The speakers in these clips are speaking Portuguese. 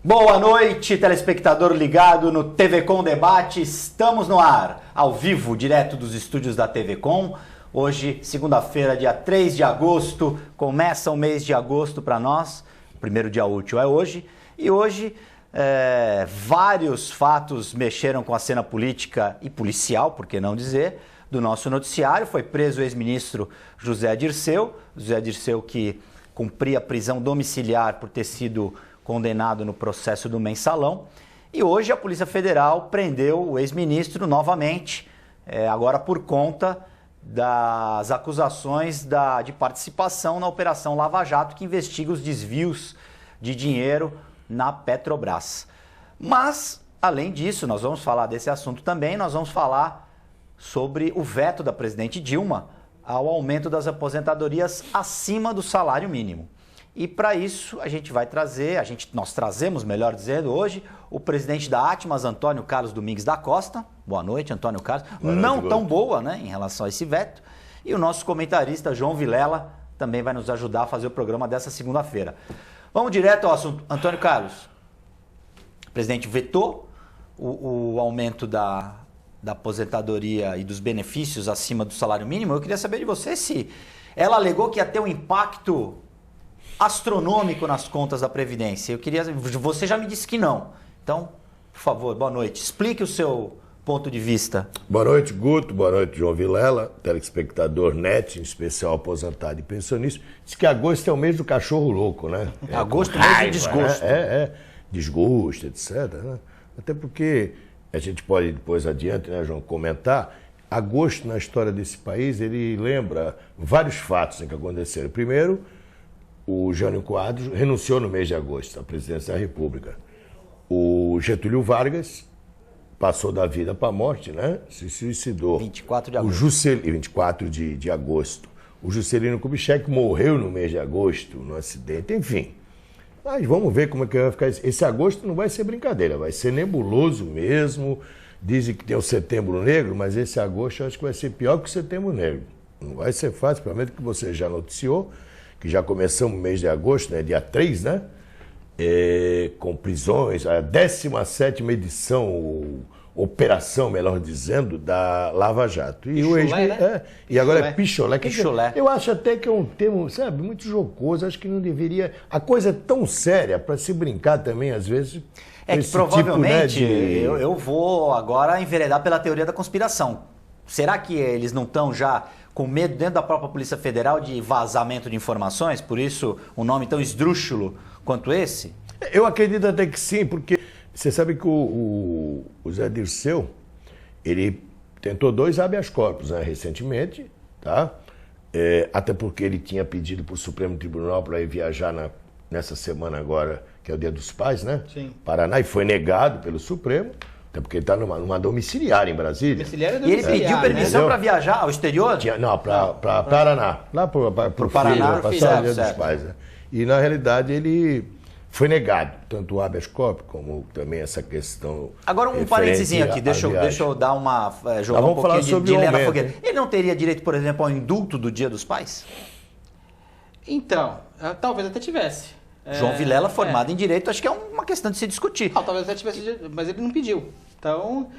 Boa noite, telespectador ligado no TV Com Debate. Estamos no ar, ao vivo, direto dos estúdios da TV Com. Hoje, segunda-feira, dia 3 de agosto, começa o mês de agosto para nós. O primeiro dia útil é hoje. E hoje, vários fatos mexeram com a cena política e policial, por que não dizer, do nosso noticiário. Foi preso o ex-ministro José Dirceu. José Dirceu que cumpria prisão domiciliar por ter sido condenado no processo do Mensalão. E hoje a Polícia Federal prendeu o ex-ministro novamente, agora por conta das acusações de participação na Operação Lava Jato, que investiga os desvios de dinheiro na Petrobras. Mas, além disso, nós vamos falar desse assunto também, nós vamos falar sobre o veto da presidente Dilma ao aumento das aposentadorias acima do salário mínimo. E para isso a gente vai trazer, nós trazemos, melhor dizendo, hoje, o presidente da Atmas, Antônio Carlos Domingues da Costa. Boa noite, Antônio Carlos. Não tão boa, né, em relação a esse veto. E o nosso comentarista, João Vilela, também vai nos ajudar a fazer o programa dessa segunda-feira. Vamos direto ao assunto. Antônio Carlos, o presidente vetou o aumento da aposentadoria e dos benefícios acima do salário mínimo. Eu queria saber de você se ela alegou que ia ter um impacto astronômico nas contas da Previdência. Você já me disse que não. Então, por favor, boa noite. Explique o seu ponto de vista. Boa noite, Guto. Boa noite, João Vilela, telespectador NET, em especial aposentado e pensionista. Diz que agosto é o mês do cachorro louco, né? Agosto é o mês do desgosto. Desgosto, etc. Né? Até porque a gente pode depois adiante, né, João, comentar. Agosto, na história desse país, ele lembra vários fatos que aconteceram. Primeiro, o Jânio Quadros renunciou no mês de agosto à presidência da República. O Getúlio Vargas passou da vida para a morte, né? Se suicidou. 24 de agosto. 24 de agosto. O Juscelino Kubitschek morreu no mês de agosto, no acidente, enfim. Mas vamos ver como é que vai ficar. Esse agosto não vai ser brincadeira, vai ser nebuloso mesmo. Dizem que tem o Setembro Negro, mas esse agosto eu acho que vai ser pior que o Setembro Negro. Não vai ser fácil, pelo menos que você já noticiou, que já começamos no mês de agosto, né, dia 3, né, com prisões, a 17ª edição, operação, melhor dizendo, da Lava Jato. E, e agora é Picholé. Picholé. Eu acho até que é um termo, sabe, muito jocoso, acho que não deveria... A coisa é tão séria para se brincar também, às vezes... É que provavelmente eu vou agora enveredar pela teoria da conspiração. Será que eles não estão já com medo dentro da própria Polícia Federal de vazamento de informações? Por isso um nome tão esdrúxulo quanto esse? Eu acredito até que sim, porque você sabe que o Zé Dirceu, ele tentou 2 habeas corpus, né, recentemente, tá? Até porque ele tinha pedido para o Supremo Tribunal para ir viajar nessa semana agora, que é o Dia dos Pais, né? Sim. Paraná, e foi negado pelo Supremo. Até porque ele está numa domiciliar em Brasília. E ele pediu permissão para viajar ao exterior? Não, para Paraná. Lá para o Paraná, para passar o Dia dos Pais. Né? E, na realidade, ele foi negado. Tanto o habeas corpus, como também essa questão... Agora, um parênteses aqui. Deixa eu dar uma... jogar um pouquinho de lenha na fogueira. Ele não teria direito, por exemplo, ao indulto do Dia dos Pais? Então, talvez até tivesse. João Vilela, formado em Direito, acho que é uma questão de se discutir. Talvez até tivesse, mas ele não pediu. Então...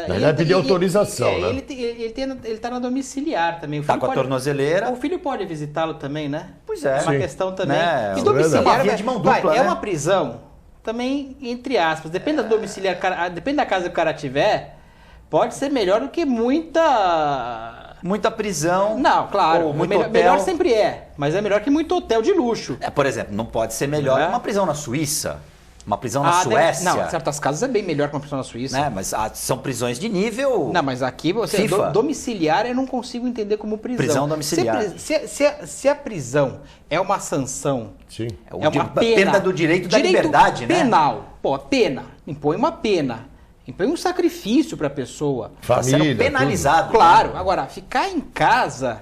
Na verdade, pediu autorização, né? Ele está na domiciliar também. Está com a tornozeleira. O filho pode visitá-lo também, né? Pois é. É uma questão também. Né? E domiciliar de mão dupla, é uma prisão, também, entre aspas. Depende da domiciliar, depende da casa que o cara tiver, pode ser melhor do que muita prisão. Não, claro. Ou muito hotel. Melhor sempre é, mas é melhor que muito hotel de luxo. Por exemplo, não pode ser melhor que uma prisão na Suíça, uma prisão na Suécia. Não, em certas casas é bem melhor que uma prisão na Suíça. Né? Mas são prisões de nível... Não, mas aqui você... Domiciliar eu não consigo entender como prisão. Prisão domiciliar. Se a prisão é uma sanção... Sim. É uma pena. Perda do direito da liberdade, penal, né? Penal. Pô, pena. Impõe uma pena. Impõe um sacrifício para a pessoa. Família, tá sendo penalizado. Tudo. Claro. Agora, ficar em casa...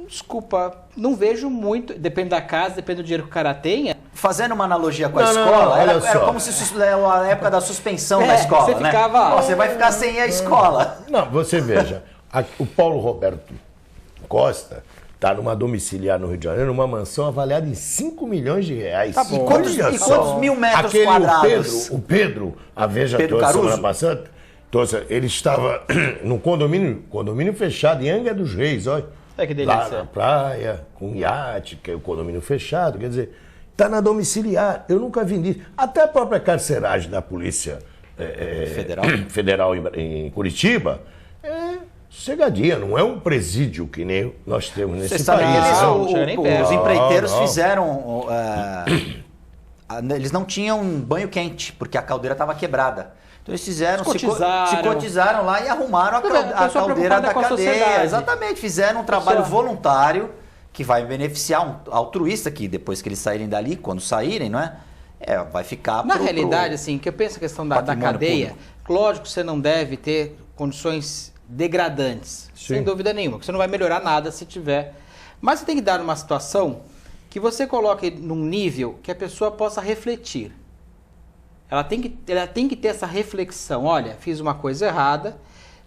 Desculpa, não vejo muito... Depende da casa, depende do dinheiro que o cara tenha. Fazendo uma analogia com a escola, era como se a época da suspensão da escola, você ficava... Você vai ficar sem a escola. Não, você veja, o Paulo Roberto Costa está numa domiciliar no Rio de Janeiro, numa mansão avaliada em 5 milhões de reais. Tá bom. E quantos mil metros quadrados? O Pedro, a Veja Pedro trouxe Caruso? semana passada, ele estava num condomínio fechado em Angra dos Reis, olha. É que delícia. Lá na praia, com iate, que é o condomínio fechado, quer dizer, está na domiciliar. Eu nunca vi isso. Até a própria carceragem da Polícia Federal em Curitiba é sossegadinha, não é um presídio que nem nós temos nesse Você sabe que país. os empreiteiros Não. fizeram... eles não tinham banho quente, porque a caldeira estava quebrada. Então eles fizeram, se cotizaram lá e arrumaram a caldeira da cadeia. Exatamente, fizeram um trabalho voluntário que vai beneficiar um altruísta, que depois que eles saírem dali, quando saírem, não é? Vai ficar... Na realidade, assim, que eu penso a questão da cadeia, lógico que você não deve ter condições degradantes, sem dúvida nenhuma, que você não vai melhorar nada se tiver. Mas você tem que dar uma situação que você coloque num nível que a pessoa possa refletir. Ela tem que ter essa reflexão. Olha, fiz uma coisa errada,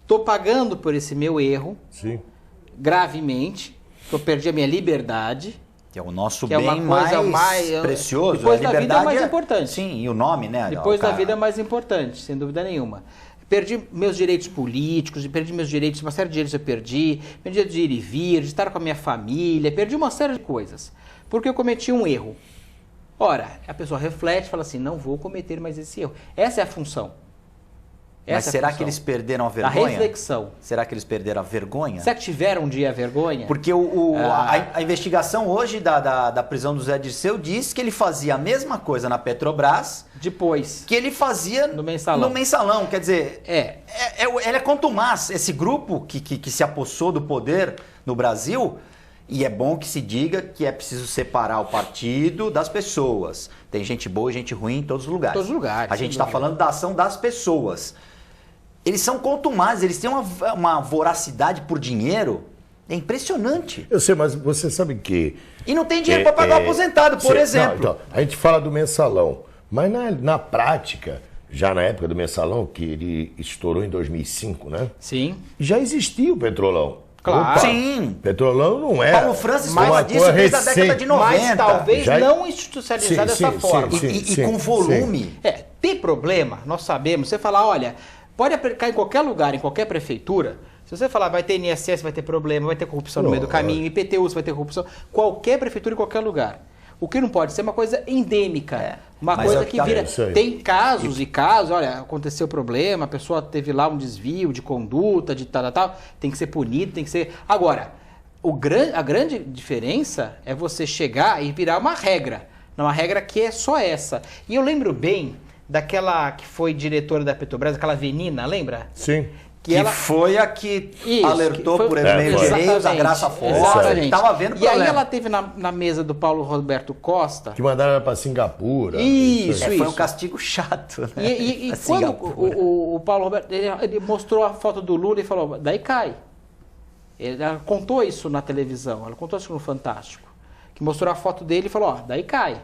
estou pagando por esse meu erro, gravemente, que eu perdi a minha liberdade. Que é o nosso que bem mais precioso. Depois da vida é mais importante. Sim, e o nome, né? Depois da vida é mais importante, sem dúvida nenhuma. Perdi meus direitos políticos, perdi meus direitos, uma série de direitos eu perdi direito de ir e vir, de estar com a minha família, perdi uma série de coisas, porque eu cometi um erro. Ora, a pessoa reflete e fala assim, não vou cometer mais esse erro. Essa é a função. Mas será que eles perderam a vergonha? A reflexão. Será que eles perderam a vergonha? Será que tiveram um dia a vergonha? Porque a investigação hoje da prisão do Zé Dirceu diz que ele fazia a mesma coisa na Petrobras... Depois. Que ele fazia no mensalão. Quer dizer, ele é contumaz. Esse grupo que se apossou do poder no Brasil... E é bom que se diga que é preciso separar o partido das pessoas. Tem gente boa e gente ruim em todos os lugares. Todos os lugares. A gente está falando da ação das pessoas. Eles são contumazes, eles têm uma voracidade por dinheiro. É impressionante. Eu sei, mas você sabe que... E não tem dinheiro para pagar o aposentado, por exemplo. Não, então, a gente fala do mensalão, mas na prática, já na época do mensalão, que ele estourou em 2005, né? Sim. Já existia o Petrolão. Claro. Opa, Sim. Petrolão não é. Paulo Francis fala disso desde a década de 90. Mas talvez não institucionalizar dessa forma. E com volume. Tem problema, nós sabemos. Você falar, olha, pode aplicar em qualquer lugar, em qualquer prefeitura. Se você falar, vai ter INSS, vai ter problema, vai ter corrupção no meio do caminho, IPTU, vai ter corrupção. Qualquer prefeitura, em qualquer lugar. O que não pode ser uma coisa endêmica. Uma coisa que vira... Tem casos e casos, olha, aconteceu problema, a pessoa teve lá um desvio de conduta, de tal, tem que ser punido, tem que ser... Agora, a grande diferença é você chegar e virar uma regra. Uma regra que é só essa. E eu lembro bem daquela que foi diretora da Petrobras, aquela Venina, lembra? Sim. Que foi a que alertou por e-mails da Graça Forte, que estava vendo problema. E aí ela teve na mesa do Paulo Roberto Costa... Que mandaram ela para Singapura. Isso. Foi um castigo chato, né? E quando o Paulo Roberto ele mostrou a foto do Lula e falou, daí cai. Ela contou isso na televisão, ela contou isso no Fantástico. Que mostrou a foto dele e falou, daí cai.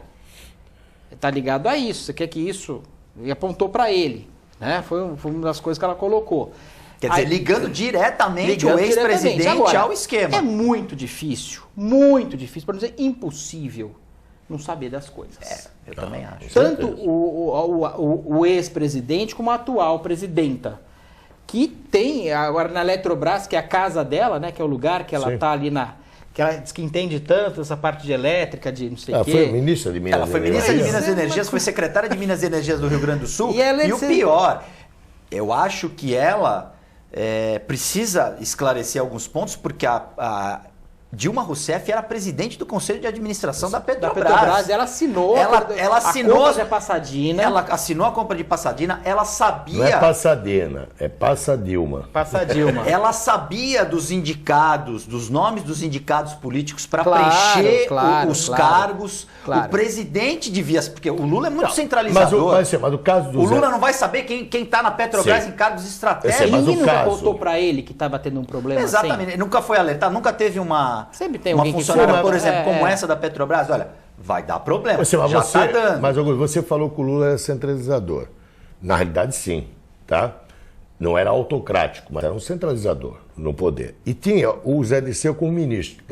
Tá ligado a isso, você quer que isso... E apontou para ele. Né? Foi uma das coisas que ela colocou. Quer dizer, ligando diretamente o ex-presidente ao esquema. É muito difícil, para não dizer impossível, não saber das coisas. Eu também acho. Tanto o ex-presidente como a atual presidenta, que tem agora na Eletrobras, que é a casa dela, né, que é o lugar que ela está ali que ela diz que entende tanto essa parte de elétrica, de não sei o quê. Ela foi ministra de Minas Energias. Ela foi ministra de Minas Energias, foi secretária de Minas Energias do Rio Grande do Sul. E o pior, eu acho que ela precisa esclarecer alguns pontos, porque a Dilma Rousseff era presidente do Conselho de Administração da Petrobras. Ela assinou ela assinou a compra de Passadina. Ela assinou a compra de Passadina, ela sabia... Não é Passadina, é Passadilma. Passadilma. Ela sabia dos dos nomes dos indicados políticos para preencher os cargos. Claro. O presidente devia... Porque o Lula é muito centralizador. Mas o caso do o Lula não vai saber quem está na Petrobras em cargos estratégicos. Mas ninguém nunca contou para ele que estava tendo um problema. Exatamente. Ele nunca foi alertado, nunca teve uma Sempre tem uma alguém funcionária, que por exemplo, como essa da Petrobras, olha, vai dar problema. Já está dando. Mas, Augusto, você falou que o Lula era centralizador. Na realidade, sim, tá? Não era autocrático, mas era um centralizador no poder. E tinha o Zé Dirceu como ministro.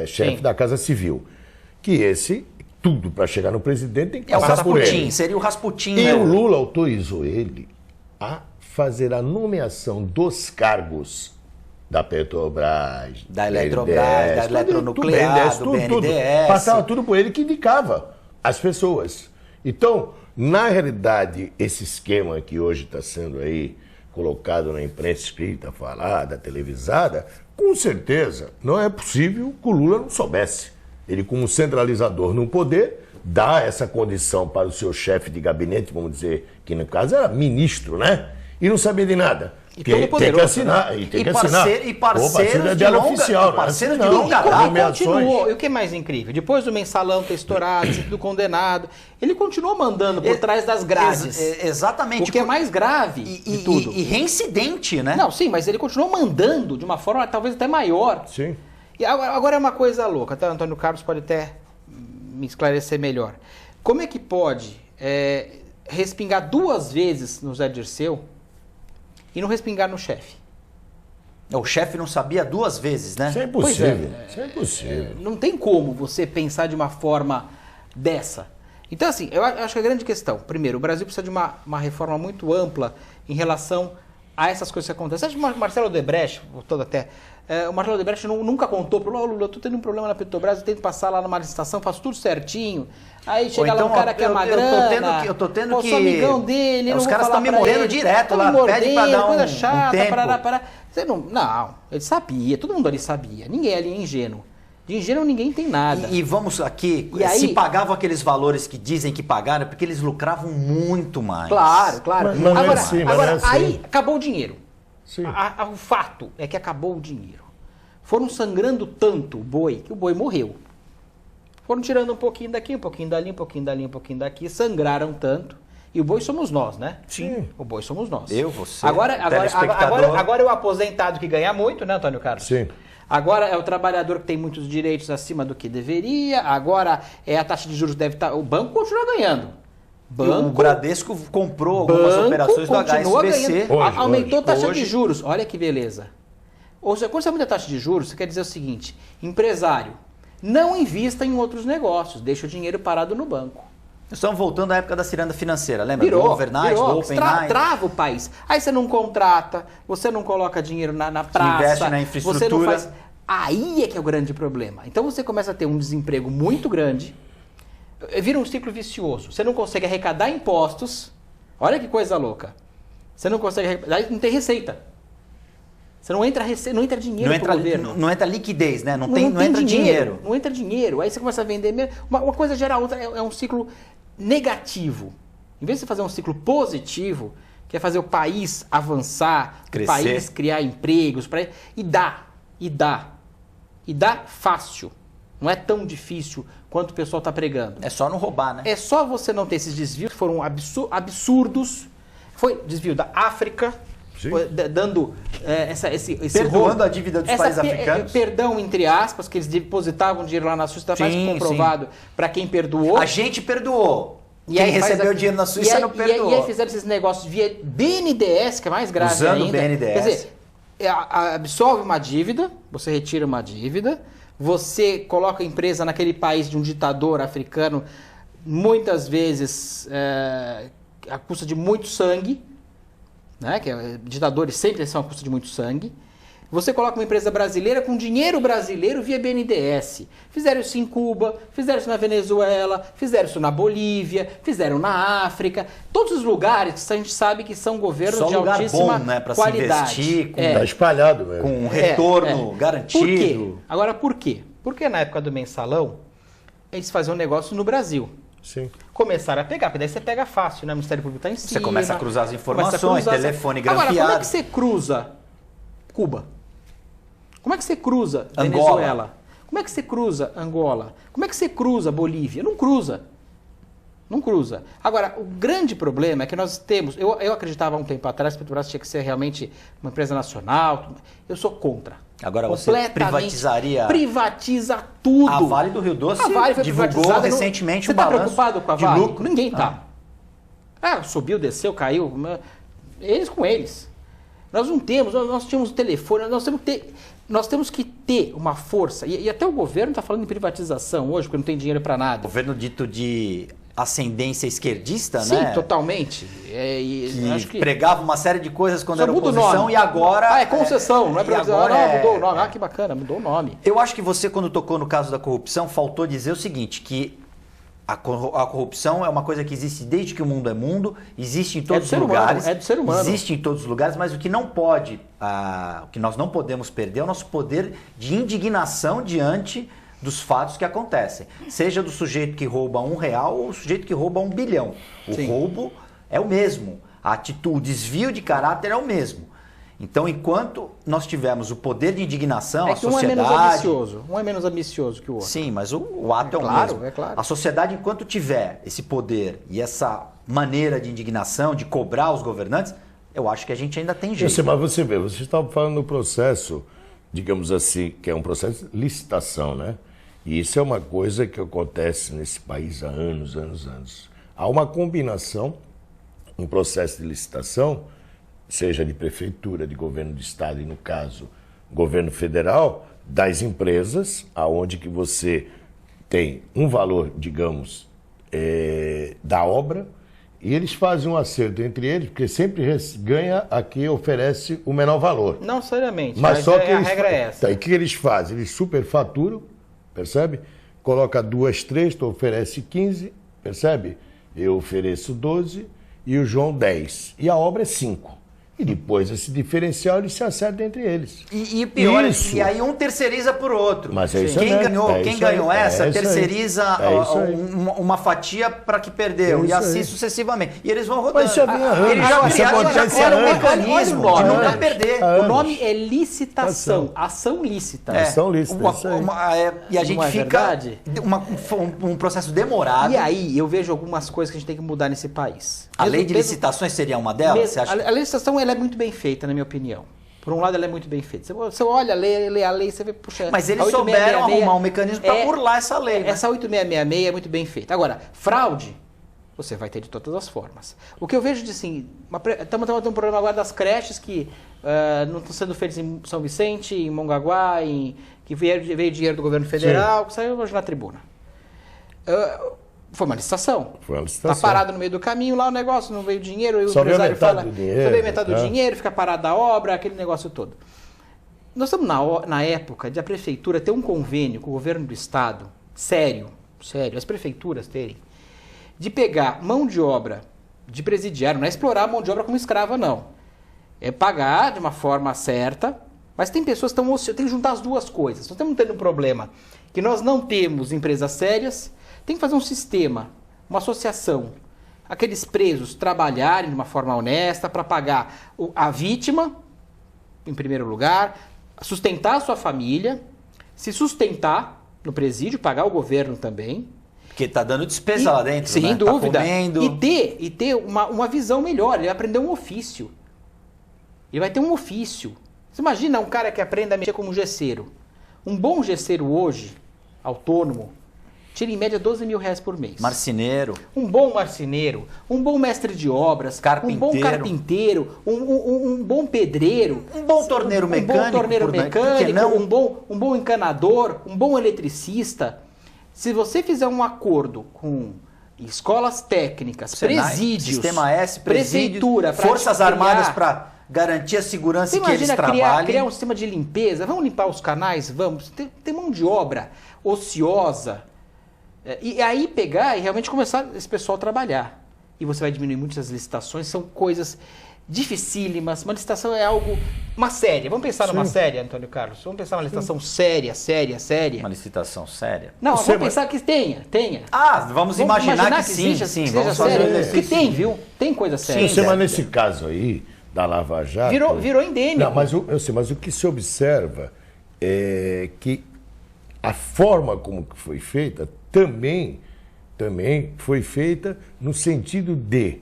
chefe Sim. da Casa Civil. Que esse, tudo para chegar no presidente tem que É o passar por Rasputin, ele. seria o Rasputin, E né? o Lula autorizou ele a fazer a nomeação dos cargos da Petrobras, Da Eletrobras, da Eletronuclear, do BNDES. Passava tudo por ele que indicava as pessoas. Então, na realidade, esse esquema que hoje está sendo aí colocado na imprensa escrita, falada, televisada, com certeza não é possível que o Lula não soubesse. Ele, como centralizador no poder, dá essa condição para o seu chefe de gabinete, vamos dizer, que no caso era ministro, né? E não sabia de nada. E Que todo tem que poderoso, assinar. né? E tem E que assinar. parceiros de longa- oficial, parceiros né? de longa Não, data. E nomeações. continuou. E o que é mais incrível? Depois do mensalão ter estourado, sido condenado, ele continuou mandando por trás das grades. Exatamente. O que é mais grave de tudo. E reincidente, né? Não, sim, mas ele continuou mandando de uma forma talvez até maior. Sim. E agora é uma coisa louca, tá? Antônio Carlos pode até me esclarecer melhor. Como é que pode respingar 2 vezes no Zé Dirceu e não respingar no chefe? O chefe não sabia 2 vezes, né? Isso é Pois impossível. Isso é impossível. Não tem como você pensar de uma forma dessa. Então, assim, eu acho que a grande questão, primeiro, o Brasil precisa de uma reforma muito ampla em relação a essas coisas que acontecem. Acho que o Marcelo Odebrecht, voltando até, o Marcelo Odebrecht nunca contou para o Lula, eu estou tendo um problema na Petrobras, eu tenho que passar lá numa licitação, faço tudo certinho. Aí chega então, lá um cara que é uma grana, eu tô tendo pô, que... sou amigão dele, Os não vou caras falar estão me pra mordendo ele, direto tão lá, me pede pra dar coisa um chata, tempo. parará. Você não, ele sabia, todo mundo ali sabia, ninguém ali é ingênuo. De ingênuo ninguém tem nada. E vamos aqui, E aí- se pagavam aqueles valores que dizem que pagaram, é porque eles lucravam muito mais. Claro. Mas não é Agora, assim, mas agora não é assim. aí acabou o dinheiro. Sim. O fato é que acabou o dinheiro. Foram sangrando tanto o boi que o boi morreu. Foram tirando um pouquinho daqui, um pouquinho dali, um pouquinho dali, um pouquinho daqui, sangraram tanto. E o boi somos nós, né? Sim. O boi somos nós. Eu, você, Agora telespectador. é o aposentado que ganha muito, né, Antônio Carlos? Sim. Agora é o trabalhador que tem muitos direitos acima do que deveria. Agora é a taxa de juros deve estar. O banco continua ganhando. O Bradesco comprou algumas operações do continua HSBC. ganhando. Hoje, Aumentou a taxa hoje. de juros. Olha que beleza. Ou seja, quando você aumenta a taxa de juros, você quer dizer o seguinte: empresário, não invista em outros negócios, deixa o dinheiro parado no banco. Estamos voltando à época da ciranda financeira, lembra? Virou, do overnight, do open night. trava o país. Aí você não contrata, você não coloca dinheiro na praça, investe na você infraestrutura. não faz. Aí é que é o grande problema. Então você começa a ter um desemprego muito grande, vira um ciclo vicioso. Você não consegue arrecadar impostos. Olha que coisa louca. Você não consegue arrecadar, aí não tem receita. Você não entra dinheiro pro governo. Não entra liquidez, né? Não entra dinheiro. Não entra dinheiro. Aí você começa a vender. Uma coisa gera a outra. É um ciclo negativo. Em vez de você fazer um ciclo positivo, que é fazer o país avançar, Crescer. o país criar empregos, e dá fácil. Não é tão difícil quanto o pessoal está pregando. É só não roubar, né? É só você não ter esses desvios que foram absurdos. Foi desvio da África, Sim. dando esse Perdoando rolo. a dívida dos países africanos. Perdão, entre aspas, que eles depositavam dinheiro lá na Suíça, está mais Sim, comprovado para quem perdoou. A gente perdoou. E Quem aí faz recebeu a- dinheiro na Suíça não perdoou. E aí fizeram esses negócios via BNDES, que é mais grave Usando o ainda. BNDES. Quer dizer, absolve uma dívida, você retira uma dívida, você coloca a empresa naquele país de um ditador africano, muitas vezes à custa de muito sangue, né? Que ditadores sempre são à custa de muito sangue. Você coloca uma empresa brasileira com dinheiro brasileiro via BNDES. Fizeram isso em Cuba, fizeram isso na Venezuela, fizeram isso na Bolívia, fizeram na África. Todos os lugares que a gente sabe que são governos Só de lugar altíssima bom, né, pra se qualidade. investir, com- Tá espalhado mesmo. Com um retorno garantido. Por quê? Agora, por quê? Porque na época do mensalão, eles faziam um negócio no Brasil. Sim. Começaram a pegar, porque daí você pega fácil, né? O Ministério Público está em cima. Você começa a cruzar as informações, começa a cruzar. telefone Agora, como é grampeado. que você cruza Cuba? Como é que você cruza Angola. Venezuela? Como é que você cruza Angola? Como é que você cruza Bolívia? Não cruza. Não cruza. Agora, o grande problema é que nós temos... Eu acreditava há um tempo atrás que a Petrobras tinha que ser realmente uma empresa nacional. Eu sou contra. Agora você Completamente. privatizaria... Privatiza tudo. A Vale do Rio Doce A Vale foi divulgou privatizada. recentemente Você um está balanço preocupado com a de Vale? lucro. Ninguém tá. Subiu, desceu, caiu. Eles com eles. Nós não temos, nós tínhamos telefone, nós temos que ter uma força, e até o governo está falando em privatização hoje, porque não tem dinheiro para nada. Governo dito de ascendência esquerdista, Sim, né? Sim, totalmente. Acho que pregava uma série de coisas quando era oposição e agora... Ah, é concessão, não é privatização. Mudou o nome. Ah, que bacana, mudou o nome. Eu acho que você, quando tocou no caso da corrupção, faltou dizer o seguinte, que a corrupção é uma coisa que existe desde que o mundo é mundo, existe em todos os lugares. É do ser humano. Existe em todos os lugares, mas o que não pode, o que nós não podemos perder é o nosso poder de indignação diante dos fatos que acontecem. Seja do sujeito que rouba R$1 ou o sujeito que rouba 1 bilhão. O Sim. roubo é o mesmo. A atitude, o desvio de caráter é o mesmo. Então, enquanto nós tivermos o poder de indignação, a sociedade... Um é menos ambicioso que o outro. Sim, mas o ato é o claro, mesmo. É claro. A sociedade, enquanto tiver esse poder e essa maneira de indignação, de cobrar os governantes, eu acho que a gente ainda tem jeito. Mas você vê, você estava falando do processo, digamos assim, que é um processo de licitação, né? E isso é uma coisa que acontece nesse país há anos. Há uma combinação, um processo de licitação, seja de prefeitura, de governo de estado e, no caso, governo federal, das empresas, aonde que você tem um valor, digamos, da obra, e eles fazem um acerto entre eles, porque sempre ganha a quem oferece o menor valor. Não seriamente, mas só que a regra é essa. Tá, e o que eles fazem? Eles superfaturam, percebe? Coloca 2, 3, tu oferece 15, percebe? Eu ofereço 12 e o João 10. E a obra é 5. E depois esse diferencial eles se acertam entre eles. E pior, isso. E aí um terceiriza por outro. Mas é isso quem mesmo. ganhou essa isso terceiriza uma fatia para que perdeu. E assim sucessivamente. E eles vão rodando. Mas já vem há anos. Eles já criaram um mecanismo de nunca perder. O nome é licitação, ação lícita. Ação lícita, e a gente fica um processo demorado. E aí eu vejo algumas coisas que a gente tem que mudar nesse país. A lei de licitações seria uma delas? Você acha? A licitação ela é muito bem feita, na minha opinião. Por um lado, ela é muito bem feita. Você olha, lê a lei, você vê, puxa... Mas eles souberam arrumar um mecanismo para burlar essa lei. Né? Essa 8666 é muito bem feita. Agora, fraude, você vai ter de todas as formas. O que eu vejo de assim... Estamos tendo um problema agora das creches que não estão sendo feitas em São Vicente, em Mongaguá, que veio dinheiro do governo federal, que saiu hoje na tribuna. Foi uma licitação. Está parado no meio do caminho lá o negócio, não veio dinheiro, e o empresário fala, só veio metade do dinheiro, fica parada a obra, aquele negócio todo. Nós estamos na época de a prefeitura ter um convênio com o governo do estado, sério, as prefeituras terem, de pegar mão de obra de presidiário, não é explorar a mão de obra como escrava, não. É pagar de uma forma certa, mas tem pessoas que tem que juntar as duas coisas. Nós estamos tendo um problema que nós não temos empresas sérias. Tem que fazer um sistema, uma associação, aqueles presos trabalharem de uma forma honesta para pagar a vítima, em primeiro lugar, sustentar a sua família, se sustentar no presídio, pagar o governo também. Porque está dando despesa lá dentro, sem né? dúvida. Tá comendo. E ter uma visão melhor, ele vai aprender um ofício. Ele vai ter um ofício. Você imagina um cara que aprenda a mexer como gesseiro. Um bom gesseiro hoje, autônomo, tira em média R$12.000 por mês. Marceneiro. Um bom marceneiro, um bom mestre de obras, um bom carpinteiro, um bom pedreiro. Um bom torneiro mecânico. Um bom encanador, um bom eletricista. Se você fizer um acordo com escolas técnicas, presídios, Sistema S, prefeitura, Forças Armadas para garantir a segurança que eles trabalhem. Criar um sistema de limpeza, vamos limpar os canais? Vamos. Tem mão de obra ociosa. E aí pegar e realmente começar esse pessoal a trabalhar. E você vai diminuir muitas licitações, são coisas dificílimas. Uma licitação é algo... Uma séria. Vamos pensar numa séria, Antônio Carlos? Vamos pensar numa licitação séria. Uma licitação séria? Não, vamos pensar que tenha. Vamos imaginar que sim. Vamos fazer que tem, viu? Tem coisa séria. Sim, mas nesse caso aí, da Lava Jato... Virou endêmico. Não, mas o que se observa é que a forma como foi feita também foi feita no sentido de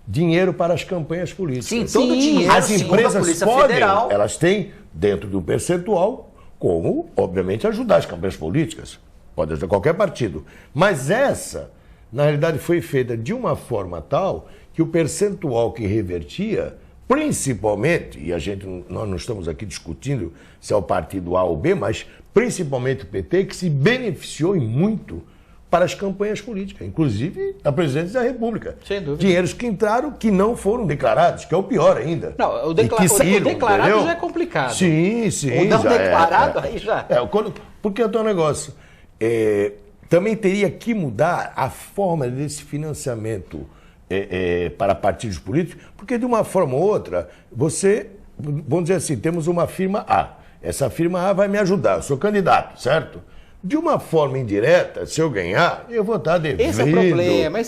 dinheiro para as campanhas políticas. Sim, todo dinheiro, as empresas podem, Federal, elas têm dentro do percentual como, obviamente, ajudar as campanhas políticas. Pode ser qualquer partido. Mas essa, na realidade, foi feita de uma forma tal que o percentual que revertia principalmente, e nós não estamos aqui discutindo se é o partido A ou B, mas principalmente o PT, que se beneficiou e muito para as campanhas políticas, inclusive a presidência da República. Sem dúvida. Dinheiros que entraram que não foram declarados, que é o pior ainda. Não, o E que saíram, declarado entendeu? já é complicado. Sim. O não já declarado aí já. Porque é o teu negócio. Também teria que mudar a forma desse financiamento para partidos políticos, porque de uma forma ou outra, vamos dizer assim, temos uma firma A. Essa firma A vai me ajudar, eu sou candidato, certo? De uma forma indireta, se eu ganhar, eu vou estar devendo. Esse é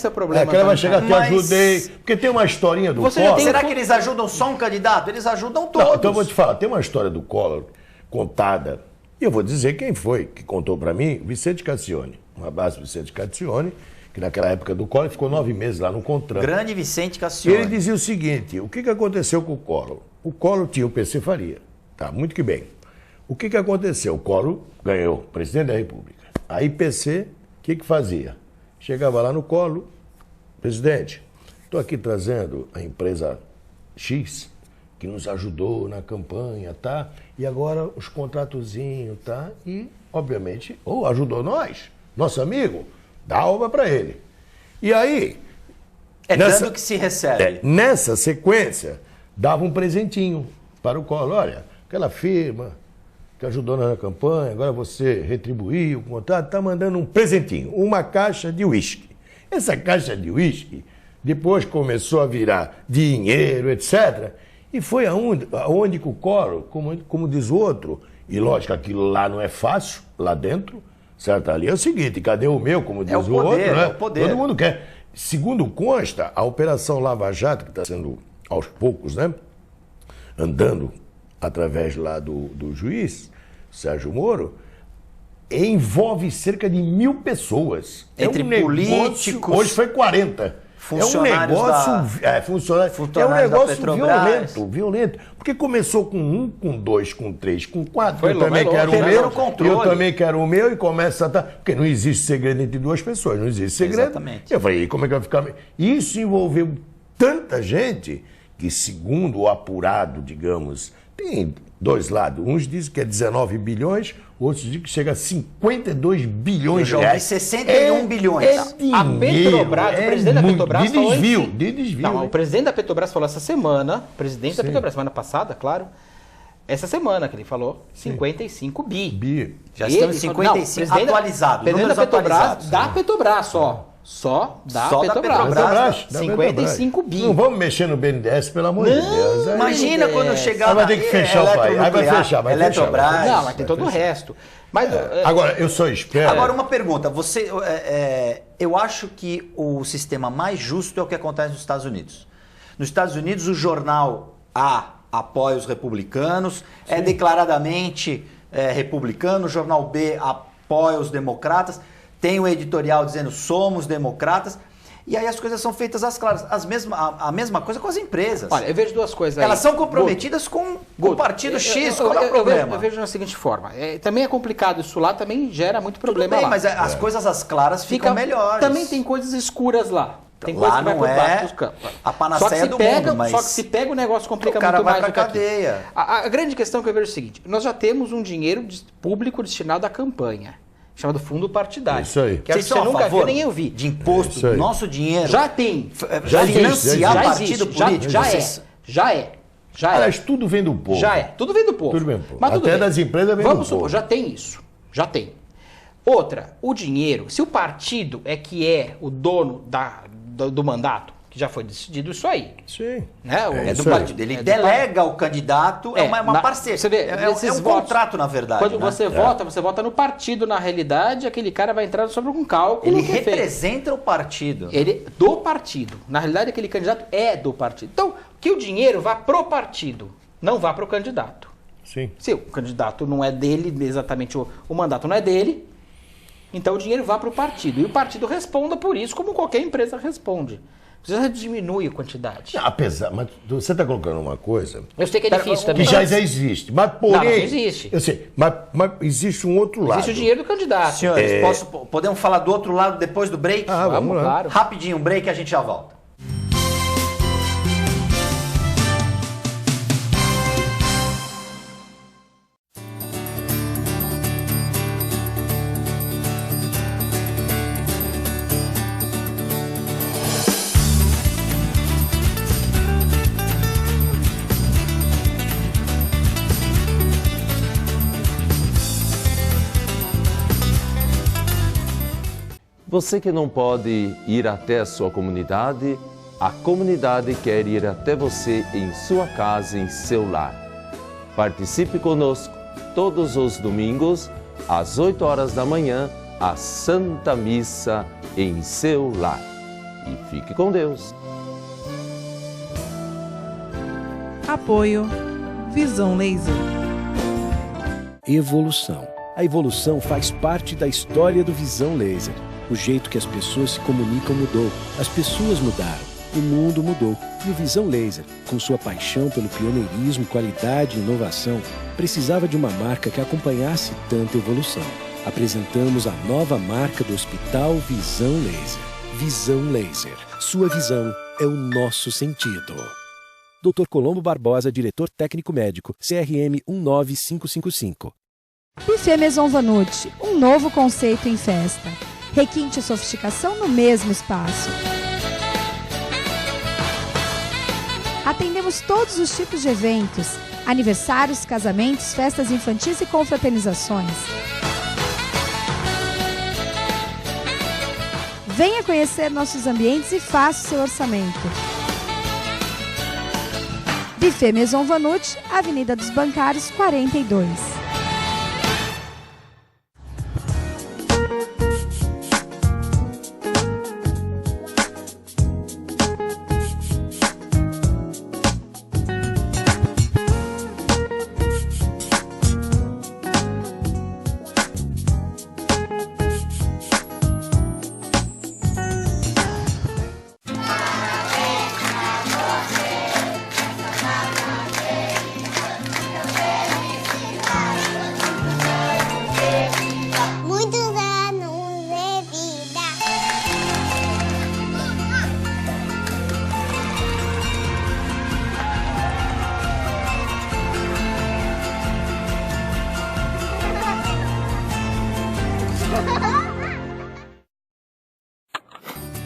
o problema. Que ela vai chegar aqui, Mas- ajudei. Porque tem uma historinha do Você já Collor. tem- Será que eles ajudam só um candidato? Eles ajudam todos. Não, então eu vou te falar, tem uma história do Collor contada, e eu vou dizer quem foi que contou para mim, Vicente Cassione. Um abraço, Vicente Cassione, que naquela época do Collor ficou 9 meses lá no Contran. Grande Vicente E Cassione. ele dizia o seguinte, o que aconteceu com o Collor? O Collor tinha o PC Faria, tá, muito que bem. O que aconteceu? O Collor ganhou, presidente da República. A IPC, o que fazia? Chegava lá no Collor, presidente, estou aqui trazendo a empresa X, que nos ajudou na campanha, tá? E agora os contratozinhos, tá? E, obviamente, ou ajudou nós, nosso amigo, dá a obra para ele. E aí... É nessa- dando que se recebe. Nessa sequência, dava um presentinho para o Collor. Olha, aquela firma que ajudou na campanha, agora você retribuiu o contrato, está mandando um presentinho, uma caixa de uísque. Essa caixa de uísque depois começou a virar dinheiro, etc. E foi aonde que o Collor, como diz o outro, e lógico, aquilo lá não é fácil, lá dentro, certo? Ali é o seguinte, cadê o meu, como diz o o outro, poder, né? é o poder. Todo mundo quer. Segundo consta, a Operação Lava Jato, que está sendo aos poucos, né, andando através lá do juiz, Sérgio Moro, envolve cerca de 1.000 pessoas. Entre políticos, hoje foi 40. funcionários funcionários. É um da negócio Petrobras. violento. Porque começou com 1, com 2, com 3, com 4. Foi Eu também longe, quero o perderam meu. o controle. Eu também quero o meu e começa a estar. Porque não existe segredo entre duas pessoas, não existe segredo. Exatamente. Eu falei, como é que vai ficar? Isso envolveu tanta gente que, segundo o apurado, digamos, tem dois lados. Uns dizem que é 19 bilhões, outros dizem que chega a 52 bilhões Eu de já ouvi reais. 61 bilhões. É dinheiro, A Petrobras, o presidente da muito. Petrobras de falou desvio, em- de desvio. Não, né? o presidente da Petrobras falou essa semana, presidente da Sim. Petrobras, semana passada, claro, essa semana que ele falou, 55 bi. Bi. Já Ele estamos em falou- 55 presidente da- atualizados, Presidente da números Petrobras, atualizados. da Petrobras só. Só da Só da Petrobras. Petrobras. Da 55 Petrobras. bi. Não vamos mexer no BNDES, pelo amor de Deus. Aí- Imagina quando Aí chegar Aí vai ter que fechar o país. Aí vai eletronuclear, fechar, vai Eletrobras. fechar, Não, mas tem todo o resto. Mas Agora, eu só espero... Agora, uma pergunta. Eu acho que o sistema mais justo é o que acontece nos Estados Unidos. Nos Estados Unidos, o jornal A apoia os republicanos, é declaradamente republicano, o jornal B apoia os democratas, tem o editorial dizendo somos democratas, e aí as coisas são feitas às claras. A mesma coisa com as empresas. olha, eu vejo duas coisas aí. Elas são comprometidas com o partido X, qual é o problema? Eu vejo da seguinte forma. Também é complicado isso lá, também gera muito Tudo problema bem, lá. mas as coisas às claras ficam melhores. Também tem coisas escuras lá. Tem Lá coisa que vai não por é baixo dos campos. a panaceia Só que se do pega, mundo, mas Só que se pega o negócio complica o cara muito vai mais pra do que aqui. cadeia. A grande questão que eu vejo é o seguinte. Nós já temos um dinheiro público destinado à campanha, chamado Fundo Partidário. Isso aí. Que acho Vocês que são você a nunca favor viu, nem eu vi. de imposto Isso aí. do nosso dinheiro? Já tem. Já existe, financiar já partido existe. político? Já é. Vocês- Já é. Já é. Aliás, tudo vem do povo. Já é. Tudo vem do povo. Tudo vem do povo. Mas tudo Até bem. das empresas vem do Vamos povo. supor, já tem isso. Já tem. Outra, o dinheiro, se o partido é que é o dono do mandato, que já foi decidido isso aí. Sim. Né? É do Isso aí. partido. Ele É do delega o candidato, é uma parceria. Você vê, É nesses um votos, contrato, na verdade. Quando né? você vota no partido, na realidade, aquele cara vai entrar sobre um cálculo Ele que é feito. representa o partido. Ele do partido. Na realidade, aquele candidato é do partido. Então, que o dinheiro vá pro partido, não vá pro candidato. Sim. Se o candidato não é dele, exatamente o mandato não é dele, então o dinheiro vá para o partido. E o partido responda por isso, como qualquer empresa responde. Você já diminui a quantidade. Apesar, mas você está colocando uma coisa Eu sei que é difícil que também. já existe, mas porém... Não existe. Eu sei, mas existe um outro lado. Existe o dinheiro do candidato. Senhores, podemos falar do outro lado depois do break? Ah, vamos lá. claro. Rapidinho, um break e a gente já volta. Você que não pode ir até a sua comunidade, a comunidade quer ir até você em sua casa, em seu lar. Participe conosco todos os domingos, às 8 horas da manhã, a Santa Missa em seu lar. E fique com Deus. Apoio Visão Laser. Evolução. A evolução faz parte da história do Visão Laser. O jeito que as pessoas se comunicam mudou. As pessoas mudaram. O mundo mudou. E o Visão Laser, com sua paixão pelo pioneirismo, qualidade e inovação, precisava de uma marca que acompanhasse tanta evolução. Apresentamos a nova marca do Hospital Visão Laser. Visão Laser. Sua visão é o nosso sentido. Dr. Colombo Barbosa, diretor técnico médico, CRM 19555. Buffet Maison Vanucci, um novo conceito em festa. Requinte e sofisticação no mesmo espaço. Atendemos todos os tipos de eventos, aniversários, casamentos, festas infantis e confraternizações. Venha conhecer nossos ambientes e faça o seu orçamento. Buffet Maison Vanucci, Avenida dos Bancários, 42.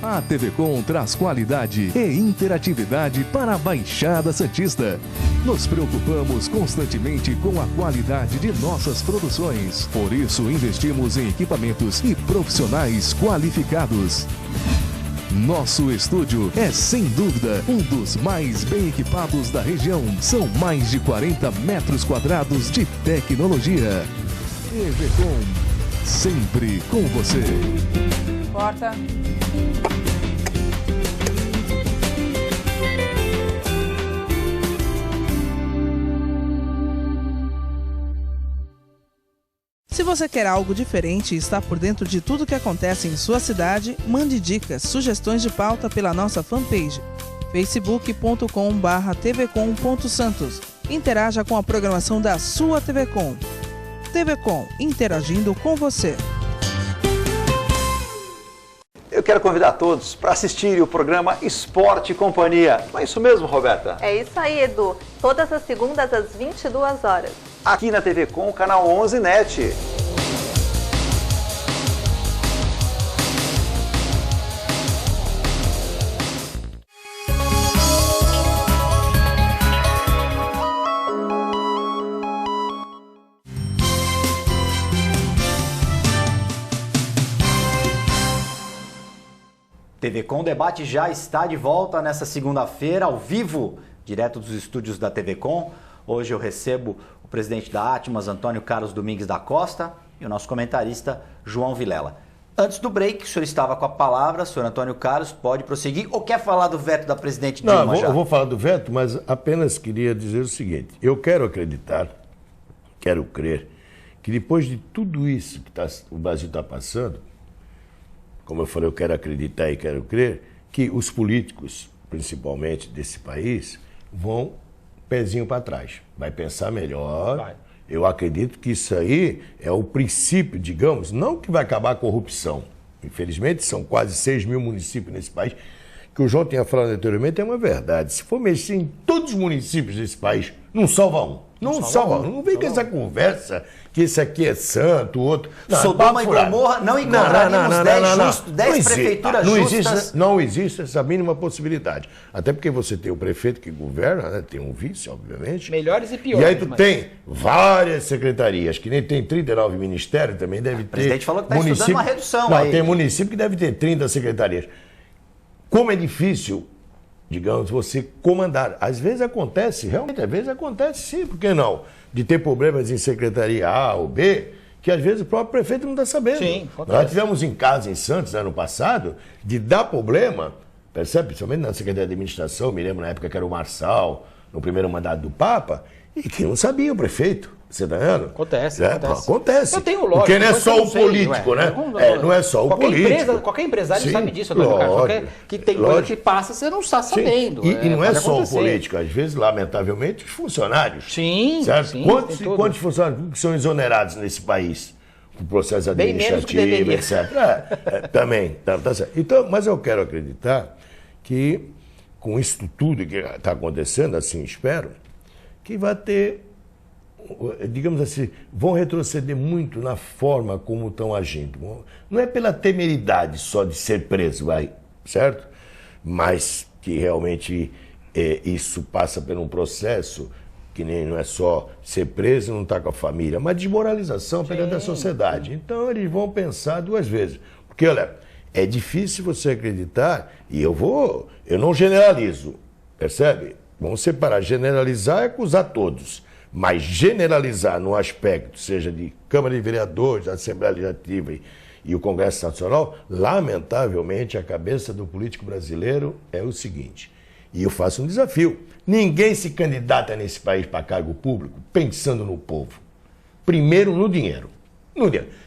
A TV Com traz qualidade e interatividade para a Baixada Santista. Nos preocupamos constantemente com a qualidade de nossas produções. Por isso, investimos em equipamentos e profissionais qualificados. Nosso estúdio é, sem dúvida, um dos mais bem equipados da região. São mais de 40 metros quadrados de tecnologia. TV Com, sempre com você. Porta. Se você quer algo diferente e está por dentro de tudo que acontece em sua cidade, mande dicas, sugestões de pauta pela nossa fanpage facebook.com/tvcom.santos. Interaja com a programação da sua TV Com. TV Com, interagindo com você. Eu quero convidar todos para assistirem o programa Esporte e Companhia. Não é isso mesmo, Roberta? É isso aí, Edu. Todas as segundas às 22 horas. Aqui na TV Com, canal 11 NET. TV Com Debate já está de volta nessa segunda-feira, ao vivo, direto dos estúdios da TV Com. Hoje eu recebo o presidente da Atmas, Antônio Carlos Domingues da Costa, e o nosso comentarista, João Vilela. Antes do break, o senhor estava com a palavra, senhor Antônio Carlos, pode prosseguir, ou quer falar do veto da presidente Dilma? Não, eu vou falar do veto, mas apenas queria dizer o seguinte: eu quero acreditar, quero crer, que depois de tudo isso que o Brasil está passando, como eu falei, eu quero acreditar e quero crer, que os políticos, principalmente desse país, vão pezinho para trás. Vai pensar melhor. Vai. Eu acredito que isso aí é o princípio, digamos, não que vai acabar a corrupção. Infelizmente, são quase 6 mil municípios nesse país que o João tinha falado anteriormente é uma verdade. Se for mexer em todos os municípios desse país, não salva um. Não salva um. Não vem com essa conversa que esse aqui é santo, o outro... Não, Sodoma e Gomorra, não encontraríamos 10 prefeituras justas. Não existe essa mínima possibilidade. Até porque você tem o prefeito que governa, né? Tem um vice, obviamente. Melhores e piores. E aí tu tem várias secretarias, que nem tem 39 ministérios, também deve ter... O presidente falou que está estudando uma redução aí. Tem município que deve ter 30 secretarias. Como é difícil, digamos, você comandar. Às vezes acontece, realmente, às vezes acontece sim, por que não? De ter problemas em secretaria A ou B, que às vezes o próprio prefeito não está sabendo. Sim, acontece. Nós tivemos em casa em Santos, ano passado, de dar problema, percebe? Principalmente na Secretaria de Administração, me lembro na época que era o Marçal, no primeiro mandato do Papa, e que não sabia o prefeito. Você está vendo? Acontece. Acontece. Eu tenho lógico. Porque não é só o político, né? Não é só o político. Qualquer empresário Sim, sabe disso, Antônio Carlos. Que tem coisa que passa, você não está sabendo. E não é pode só o acontecer. político, às vezes, lamentavelmente, os funcionários. Sim, certo? sim. Quantos funcionários que são exonerados nesse país? O processo Bem menos que administrativo, deveria. etc. Também. Tá certo. Então, mas eu quero acreditar que, com isso tudo que está acontecendo, assim espero, que vai ter, digamos assim, vão retroceder muito na forma como estão agindo. Não é pela temeridade só de ser preso, certo? Mas que realmente isso passa por um processo que nem não é só ser preso e não estar com a família, mas desmoralização perante a sociedade. Então eles vão pensar duas vezes. Porque, olha, é difícil você acreditar, e eu não generalizo, percebe? Vamos separar. Generalizar é acusar todos. Mas generalizar no aspecto, seja de Câmara de Vereadores, Assembleia Legislativa e o Congresso Nacional, lamentavelmente a cabeça do político brasileiro é o seguinte, e eu faço um desafio, ninguém se candidata nesse país para cargo público pensando no povo. Primeiro no dinheiro.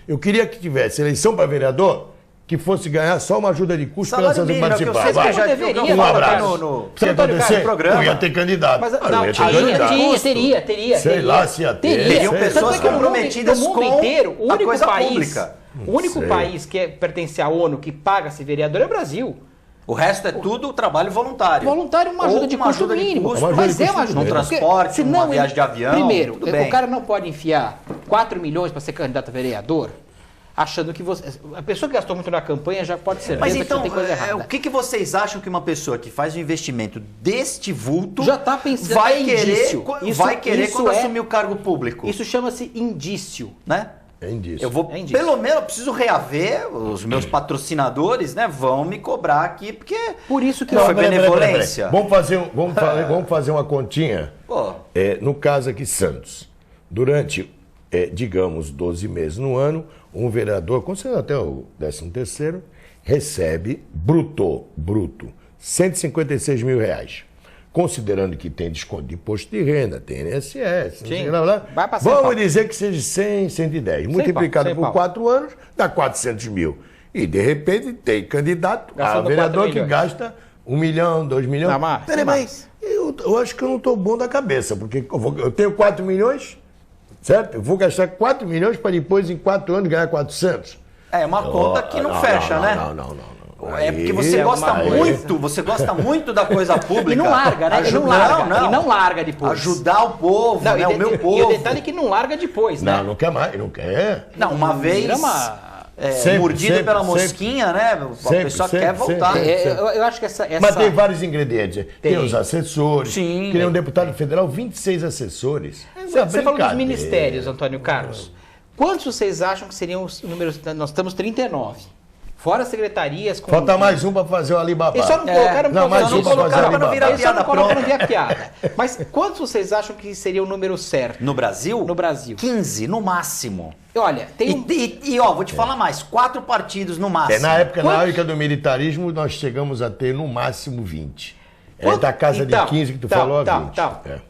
Eu queria que tivesse eleição para vereador, que fosse ganhar só uma ajuda de custo pela Salário sanção mínimo, participar. que eu sei que deveria, um abraço. no Se acontecer, programa. não ia ter candidato. Mas, não ia ter candidato. teria. Sei lá se ia ter. Teriam Sei. pessoas comprometidas no mundo com inteiro, o a único coisa país, pública. O único país que pertence à ONU que paga-se vereador é o Brasil. O resto é tudo trabalho voluntário. Voluntário, uma ajuda de custo mínimo. Mas é uma ajuda. Num transporte, numa viagem de avião. Primeiro, tudo bem. o cara não pode enfiar 4 milhões para ser candidato a vereador, achando que você... A pessoa que gastou muito na campanha já pode ser. Mas então, tem coisa errada. o que vocês acham que uma pessoa que faz um investimento deste vulto já está pensando, vai querer, indício. vai querer quando assumir o cargo público? Isso chama-se indício. Né? É indício. Eu vou, pelo menos, eu preciso reaver, os meus patrocinadores, né, vão me cobrar aqui, porque por isso que foi benevolência. Vamos fazer uma continha. Pô. No caso aqui, Santos. Durante, digamos, 12 meses no ano, um vereador, considerado até o 13º, recebe bruto, R$156 mil. Considerando que tem desconto de imposto de renda, tem INSS, vamos dizer que seja 100, 110. Multiplicado por 4 anos, dá 400 mil. E, de repente, tem candidato a vereador que gasta 1 milhão, 2 milhões. Peraí, mas eu acho que eu não estou bom da cabeça, porque eu tenho 4 milhões, certo? Eu vou gastar 4 milhões para depois, em 4 anos, ganhar 400. É uma conta que não fecha, né? Não. É porque você gosta muito da coisa pública. E não larga, né? E não larga depois. Ajudar o povo, né? O meu povo. E o detalhe é que não larga depois, né? Não quer mais, não quer. Não, uma vez mordido pela mosquinha, né? A pessoa quer voltar. Eu acho que essa... Mas tem vários ingredientes. Tem os assessores. Sim. Que nem um deputado federal, 26 assessores. Você falou dos ministérios, Antônio Carlos. Quantos vocês acham que seriam os números? Nós estamos 39. Fora secretarias... Falta mais um para fazer o Alibaba. Eu só não colocaram mais um para fazer o Alibaba. Não vira piada. Mas quantos vocês acham que seria o número certo? No Brasil? No Brasil. 15, no máximo. Olha, tem... vou te falar mais. 4 partidos no máximo. Na época do militarismo, nós chegamos a ter no máximo 20. Da casa de 15 que tu falou, a 20.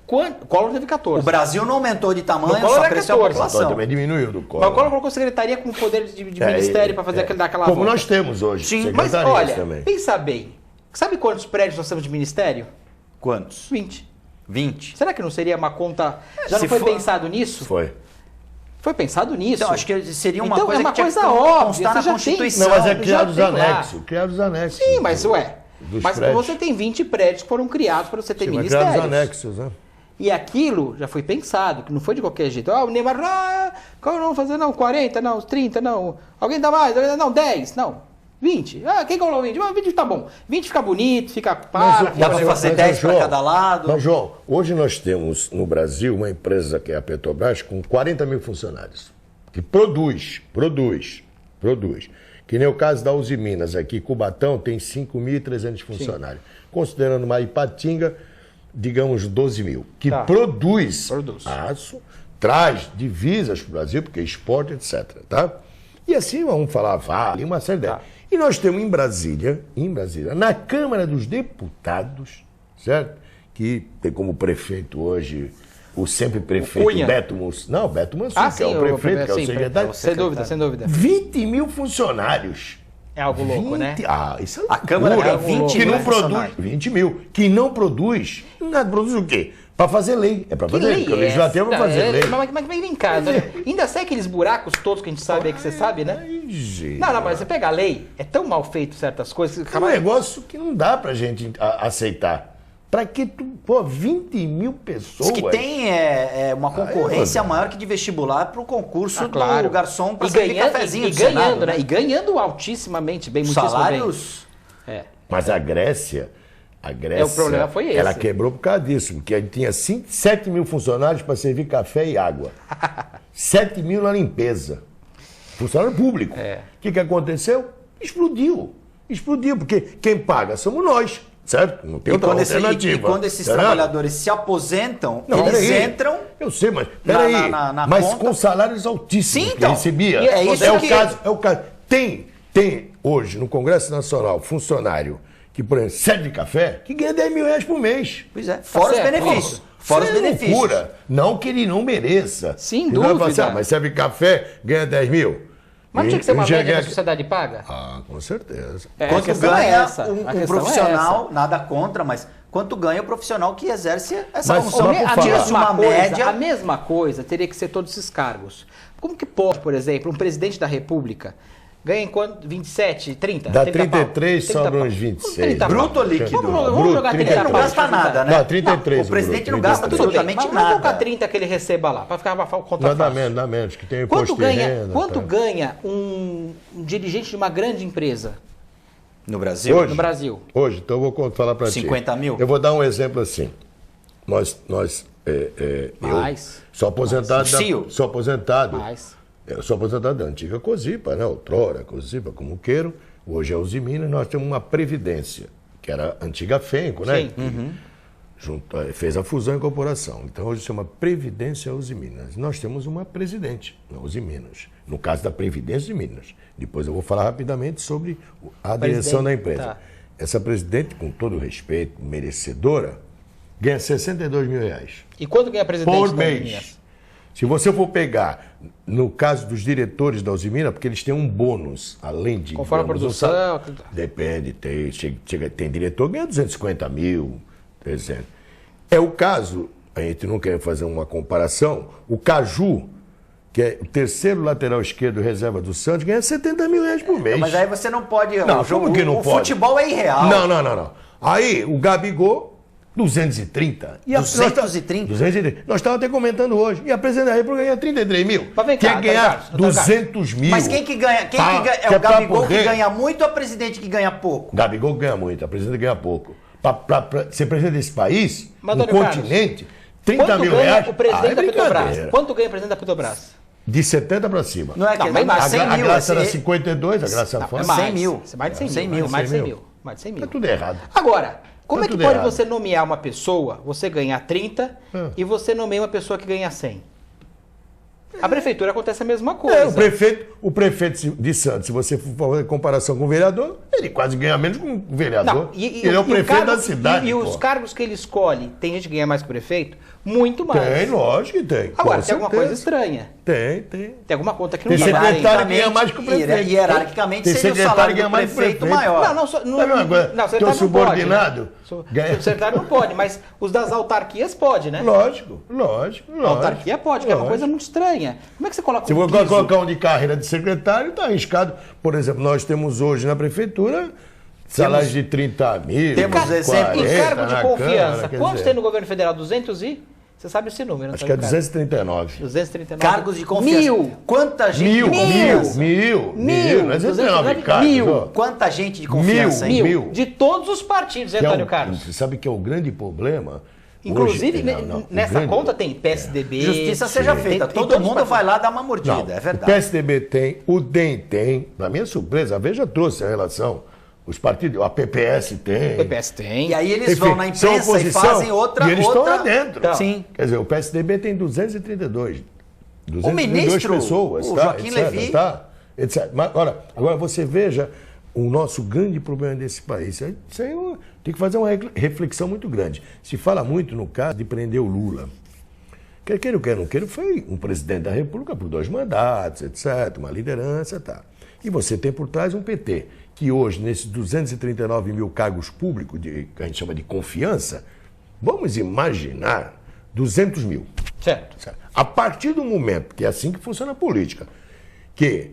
Collor teve 14. O Brasil não aumentou de tamanho, só cresceu a população. Também diminuiu do Collor. Mas o Collor colocou secretaria com poder de ministério para fazer daquela como volta. Nós temos hoje. Sim, mas olha, também. Pensa bem. Sabe quantos prédios nós temos de ministério? Quantos? 20. Será que não seria uma conta... Já não foi pensado nisso? Foi pensado nisso. Então, acho que seria uma então, coisa é uma que coisa tinha que óbvia. constar na Constituição. Não, mas é criar os anexos. Sim, mas dos Mas prédios. você tem 20 prédios que foram criados para você ter Sim, mas ministérios. criados anexos, né? E aquilo já foi pensado, que não foi de qualquer jeito. O Neymar, como não fazer? Não, 40, não, 30, não. Alguém dá mais? Não, 10, não. 20. Quem colocou 20? 20 tá bom. 20 fica bonito, fica para. Dá para fazer 10 para cada lado. Mas, João, hoje nós temos no Brasil uma empresa que é a Petrobras com 40 mil funcionários. Que produz. Que nem o caso da Uzi Minas aqui, Cubatão tem 5.300 funcionários. Considerando uma Ipatinga, digamos 12 mil. Que produz aço, traz divisas para o Brasil, porque exporta, etc. Tá? E assim vamos falar Vale, uma série delas. E nós temos em Brasília, na Câmara dos Deputados, certo? Que tem como prefeito hoje o sempre prefeito Cunha. Beto Mansur. Não, Beto Mansur, que é o prefeito, que é o secretário. Sem dúvida, sem dúvida. 20 mil funcionários. É algo louco, né? Isso é A Câmara loucura. tem 20 que mil não produz, funcionários. 20 mil, que não produz. Não produz o quê? Para fazer lei. É para fazer lei, porque o legislativo é para fazer lei. Mas vem cá, ainda sai aqueles buracos todos que a gente sabe aí, que você sabe, né? Gente. Não, mas você pega a lei, é tão mal feito certas coisas que É um negócio que não dá pra gente aceitar. Pra que tu, 20 mil pessoas? Diz que tem uma concorrência maior que de vestibular para o concurso do garçom para servir cafezinho e do ganhando, Senado, né? E ganhando altissimamente bem, muitíssimo salários. bem. Mas a Grécia, o problema foi esse. Ela quebrou por causa disso, porque a gente tinha 7 mil funcionários para servir café e água. 7 mil na limpeza. Funcionário público. O que aconteceu? Explodiu, porque quem paga somos nós. Certo? Não tem outra alternativa. E quando esses trabalhadores se aposentam, eles entram... Eu sei, mas peraí. Mas conta, com salários altíssimos que recebia. É o caso. Tem hoje no Congresso Nacional funcionário que, por exemplo, serve café, que ganha 10 mil reais por mês. Pois é, fora os benefícios. Fora os benefícios. Loucura. Não que ele não mereça. Sem dúvida. Mas serve café, ganha 10 mil. Mas não tinha que ser uma média que a sociedade paga? Com certeza. Quanto ganha um profissional, nada contra, mas quanto ganha o profissional que exerce essa função? A mesma coisa teria que ser todos esses cargos. Como que pode, por exemplo, um presidente da República ganha em quanto? 27, 30? Dá 33, sobra uns 26. Bruto ou líquido? Vamos jogar 30. Não gasta nada, né? Não, 33. O presidente não gasta absolutamente nada. Vamos colocar 30 que ele receba lá, para ficar conta fácil. Dá menos, que tem imposto de renda. Quanto ganha um dirigente de uma grande empresa? No Brasil? Hoje, no Brasil. Hoje, então eu vou falar para ti. 50 mil? Eu vou dar um exemplo assim. Eu sou aposentado. Sou aposentado. Eu sou aposentado da antiga Cosipa, né? Outrora, Cosipa, como queiro. Hoje é Uzi Minas. Nós temos uma previdência, que era a antiga Fenco, né? Sim. Fez a fusão e incorporação. Então hoje chama Previdência Uzi Minas. Nós temos uma presidente, na Uzi Minas. No caso da Previdência de Minas. Depois eu vou falar rapidamente sobre a direção da empresa. Tá. Essa presidente, com todo o respeito, merecedora, ganha 62 mil reais. E quanto ganha a presidente por da mês? Minas? Se você for pegar, no caso dos diretores da Uzi Minas, porque eles têm um bônus, além de... Conforme a produção... Depende, tem diretor que ganha 250 mil, 300. É o caso, a gente não quer fazer uma comparação, o Caju, que é o terceiro lateral esquerdo reserva do Santos, ganha 70 mil reais por mês. Mas aí você não pode... Não, como que não pode? O futebol é irreal. Não. Aí, o Gabigol... 230. 230? Nós estávamos até comentando hoje. E a presidente da República ganha 33 mil. Mas vem cá, quer ganhar 200 mil. Mas quem que ganha? É o Gabigol que ganha muito ou a presidente que ganha pouco? Gabigol ganha muito, a presidente ganha pouco. Para ser presidente desse país, mas, no continente, 30 mil reais. Quanto ganha o presidente da Petrobras? Quanto ganha o presidente da Petrobras? De 70 para cima. Não é que mais 100 mil. A Graça era 52, a Graça foi 100 mil. Mais de 100 mil. Mais de 100 mil. Tá tudo errado. Agora... Como é que pode você nomear uma pessoa, você ganhar 30 e você nomeia uma pessoa que ganha 100? A prefeitura acontece a mesma coisa. O prefeito de Santos, se você for fazer comparação com o vereador, ele quase ganha menos que um vereador. Ele é o prefeito da cidade. E os cargos que ele escolhe, tem gente que ganha mais que o prefeito? Muito mais. Tem, lógico que tem. Agora, tem alguma coisa estranha. Tem. Tem alguma conta que não tem vai. Secretário que ganha mais que o prefeito. Hierarquicamente, seria o salário do prefeito maior. Não, teu subordinado. O secretário não pode, mas os das autarquias pode, né? Lógico. A autarquia pode, que é uma coisa muito estranha. Como é que você coloca Se você colocar um de carreira de secretário, está arriscado. Por exemplo, nós temos hoje na prefeitura salários de 30 mil, Temos exemplo. E cargo de na confiança. Câmara, quer Quantos dizer, tem no governo federal? 200 e... Você sabe esse número, não acho tá, que é Ricardo? 239. 239. Cargos de confiança. 1000. Quanta gente de Mil. confiança? Não é 239, Carlos. ó. Quanta gente de confiança, hein? Mil. De todos os partidos, Que é Antônio Carlos. Você sabe que é o grande problema? Inclusive, Hoje, não, o nessa grande- conta tem PSDB. Justiça seja tem- feita. tem Todo todos os mundo vai partidos. lá dar uma mordida, Não, é o verdade. PSDB tem, o DEM tem. Na minha surpresa, a Veja trouxe a relação. Os partidos, a PPS tem. O PPS tem. E aí eles Enfim, vão na são imprensa e oposição, fazem outra... E eles outra... estão lá dentro. Então, sim. Quer dizer, o PSDB tem 232. O 232 ministro, pessoas, o tá? Joaquim etc, Levy... tá? Etc. Mas, agora você veja o nosso grande problema desse país. Isso aí tem que fazer uma reflexão muito grande. Se fala muito no caso de prender o Lula. Quer queira ou quer não queira, foi um presidente da República por 2 mandatos, etc., uma liderança, tá. E você tem por trás um PT, que hoje, nesses 239 mil cargos públicos, que a gente chama de confiança, vamos imaginar 200 mil. Certo. A partir do momento, que é assim que funciona a política, que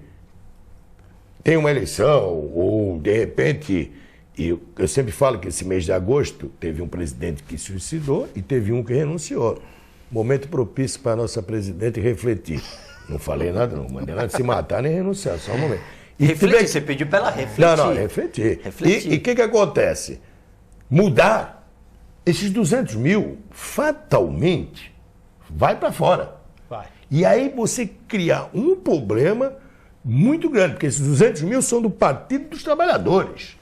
tem uma eleição, ou de repente, e eu sempre falo que esse mês de agosto teve um presidente que se suicidou e teve um que renunciou. Momento propício para a nossa presidente refletir. Não falei nada, não mandei nada de se matar nem renunciar, só um momento. E Refletir, você pediu para ela refletir. Não, refletir. Refletir. E o que acontece? Mudar esses 200 mil, fatalmente, vai para fora. Vai. E aí você cria um problema muito grande, porque esses 200 mil são do Partido dos Trabalhadores.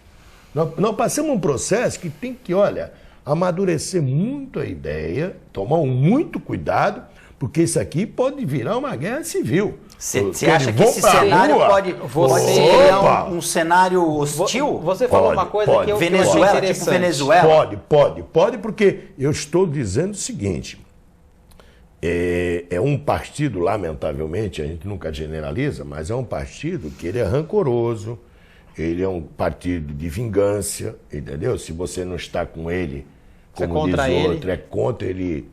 Nós passamos um processo que tem que, olha, amadurecer muito a ideia, tomar muito cuidado, porque isso aqui pode virar uma guerra civil. Você acha que esse cenário pode criar um cenário hostil? Você falou uma coisa que eu achei Venezuela, tipo interessante. Venezuela? Pode, porque eu estou dizendo o seguinte, é um partido, lamentavelmente, a gente nunca generaliza, mas é um partido que ele é rancoroso, ele é um partido de vingança, entendeu? Se você não está com ele, como diz o outro, é contra ele,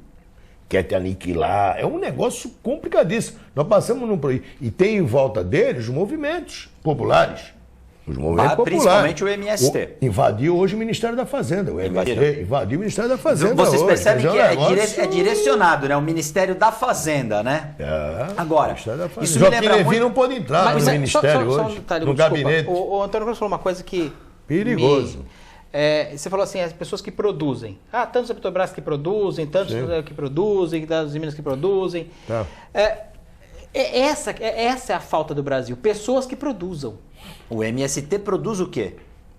quer te aniquilar. É um negócio complicadíssimo. Nós passamos num... E tem em volta deles movimentos populares. Os movimentos populares. Principalmente o MST. Invadiu hoje o Ministério da Fazenda. O MST invadiu o Ministério da Fazenda. Vocês hoje. percebem que negócio... é direcionado, né? O Ministério da Fazenda, né? Agora, isso me Joaquim lembra Levy muito... não pode entrar no Ministério hoje, no gabinete. O Antônio Carlos falou uma coisa que... Perigoso. Você falou assim, as pessoas que produzem. Tantos da Petrobras que produzem, tantos que produzem, das Minas que produzem. Tá. Essa é a falta do Brasil. Pessoas que produzam. O MST produz o quê?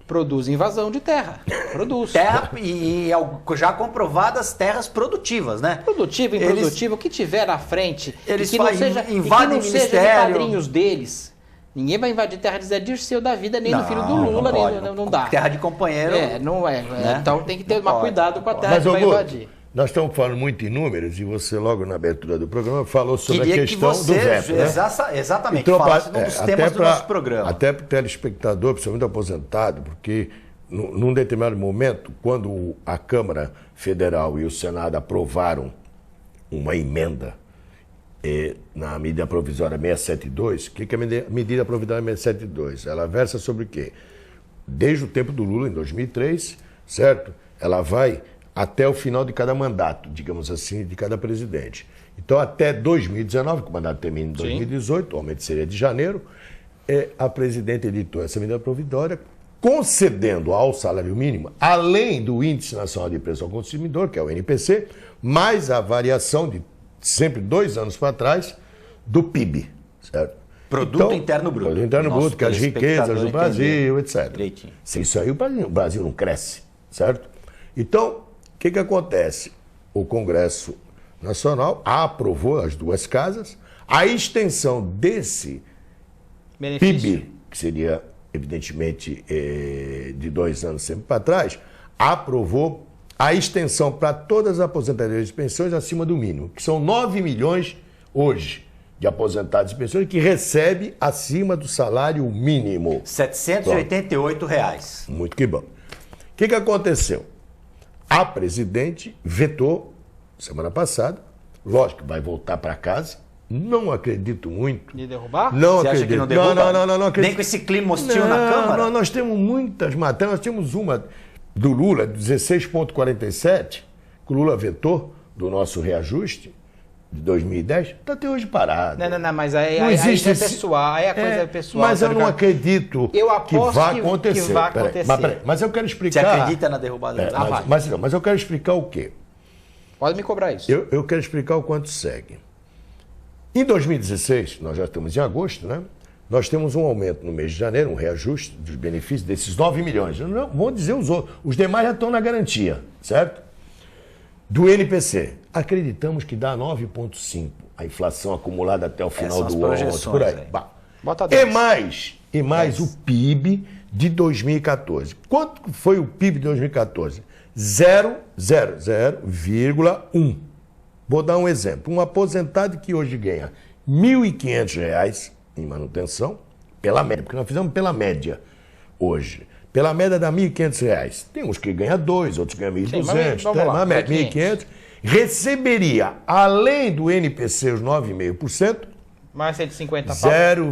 Produz invasão de terra. Produz. Terra e já comprovadas terras produtivas, né? Produtivo, improdutivo, o que tiver na frente. Eles e que não seja, invadem e que não seja de ministério. padrinhos deles. Ninguém vai invadir terra de Zé Dirceu da vida, nem do filho do Não Lula, pode, nem não dá. Terra de companheiro. Não é. Né? Então tem que ter Não cuidado com a terra Mas, que vai Augusto, invadir. nós estamos falando muito em números e você logo na abertura do programa falou sobre Queria a questão que você, do veto, né? Exatamente, Então, falasse um dos temas do nosso programa. Até para o telespectador, principalmente aposentado, porque num determinado momento, quando a Câmara Federal e o Senado aprovaram uma emenda na medida provisória 672, o que é a medida provisória 672? Ela versa sobre o quê? Desde o tempo do Lula, em 2003, certo? Ela vai até o final de cada mandato, digamos assim, de cada presidente. Então, até 2019, que o mandato termina em 2018, o aumento seria de janeiro, a presidente editou essa medida provisória, concedendo ao salário mínimo, além do Índice Nacional de Preço ao Consumidor, que é o NPC, mais a variação de sempre 2 anos para trás, do PIB, certo? Produto Interno Bruto. Produto Interno Bruto, que é as riquezas do Brasil, etc. Direitinho. Sem isso aí, o Brasil não cresce, certo? Então, o que acontece? O Congresso Nacional aprovou, as duas casas, a extensão desse PIB, que seria, evidentemente, de 2 anos sempre para trás, aprovou a extensão para todas as aposentadorias e pensões acima do mínimo, que são 9 milhões hoje de aposentados e pensões que recebem acima do salário mínimo. R$ 788. Muito que bom. O que aconteceu? A presidente vetou semana passada, lógico, vai voltar para casa, Não acredito muito. De derrubar? Não Você acredito. acha que não derruba? Não acredito. Nem com esse clima hostil na Câmara? Nós temos muitas matérias. Nós temos uma do Lula, 16,47, que o Lula vetou, do nosso reajuste de 2010, está até hoje parado. Não, mas aí, Não aí existe é esse- pessoal, aí a coisa é pessoal. Mas tá eu não ligado? acredito Eu que aposto vá que acontecer. vai Peraí, acontecer. mas eu quero Você explicar. acredita na derrubada do Lula? Mas eu quero explicar o quê? Pode me cobrar isso. Eu quero explicar o quanto segue. Em 2016, nós já estamos em agosto, né? Nós temos um aumento no mês de janeiro, um reajuste dos benefícios desses 9 milhões. Eu não vou dizer os outros. Os demais já estão na garantia, certo? Do NPC. Acreditamos que dá 9,5. A inflação acumulada até o final são as do ano. projeções Por aí. aí. Bah. Bota E 10. mais o PIB de 2014. Quanto foi o PIB de 2014? 0,1. Vou dar um exemplo. Um aposentado que hoje ganha R$ 1.500 em manutenção, pela média, porque nós fizemos pela média hoje. Pela média dá R$ 1.500. Tem uns que ganham 2, outros ganham 1.200. vamos lá, Uma média, 1.500. Receberia, além do NPC, os 9,5%, Mais 150 pau. 0,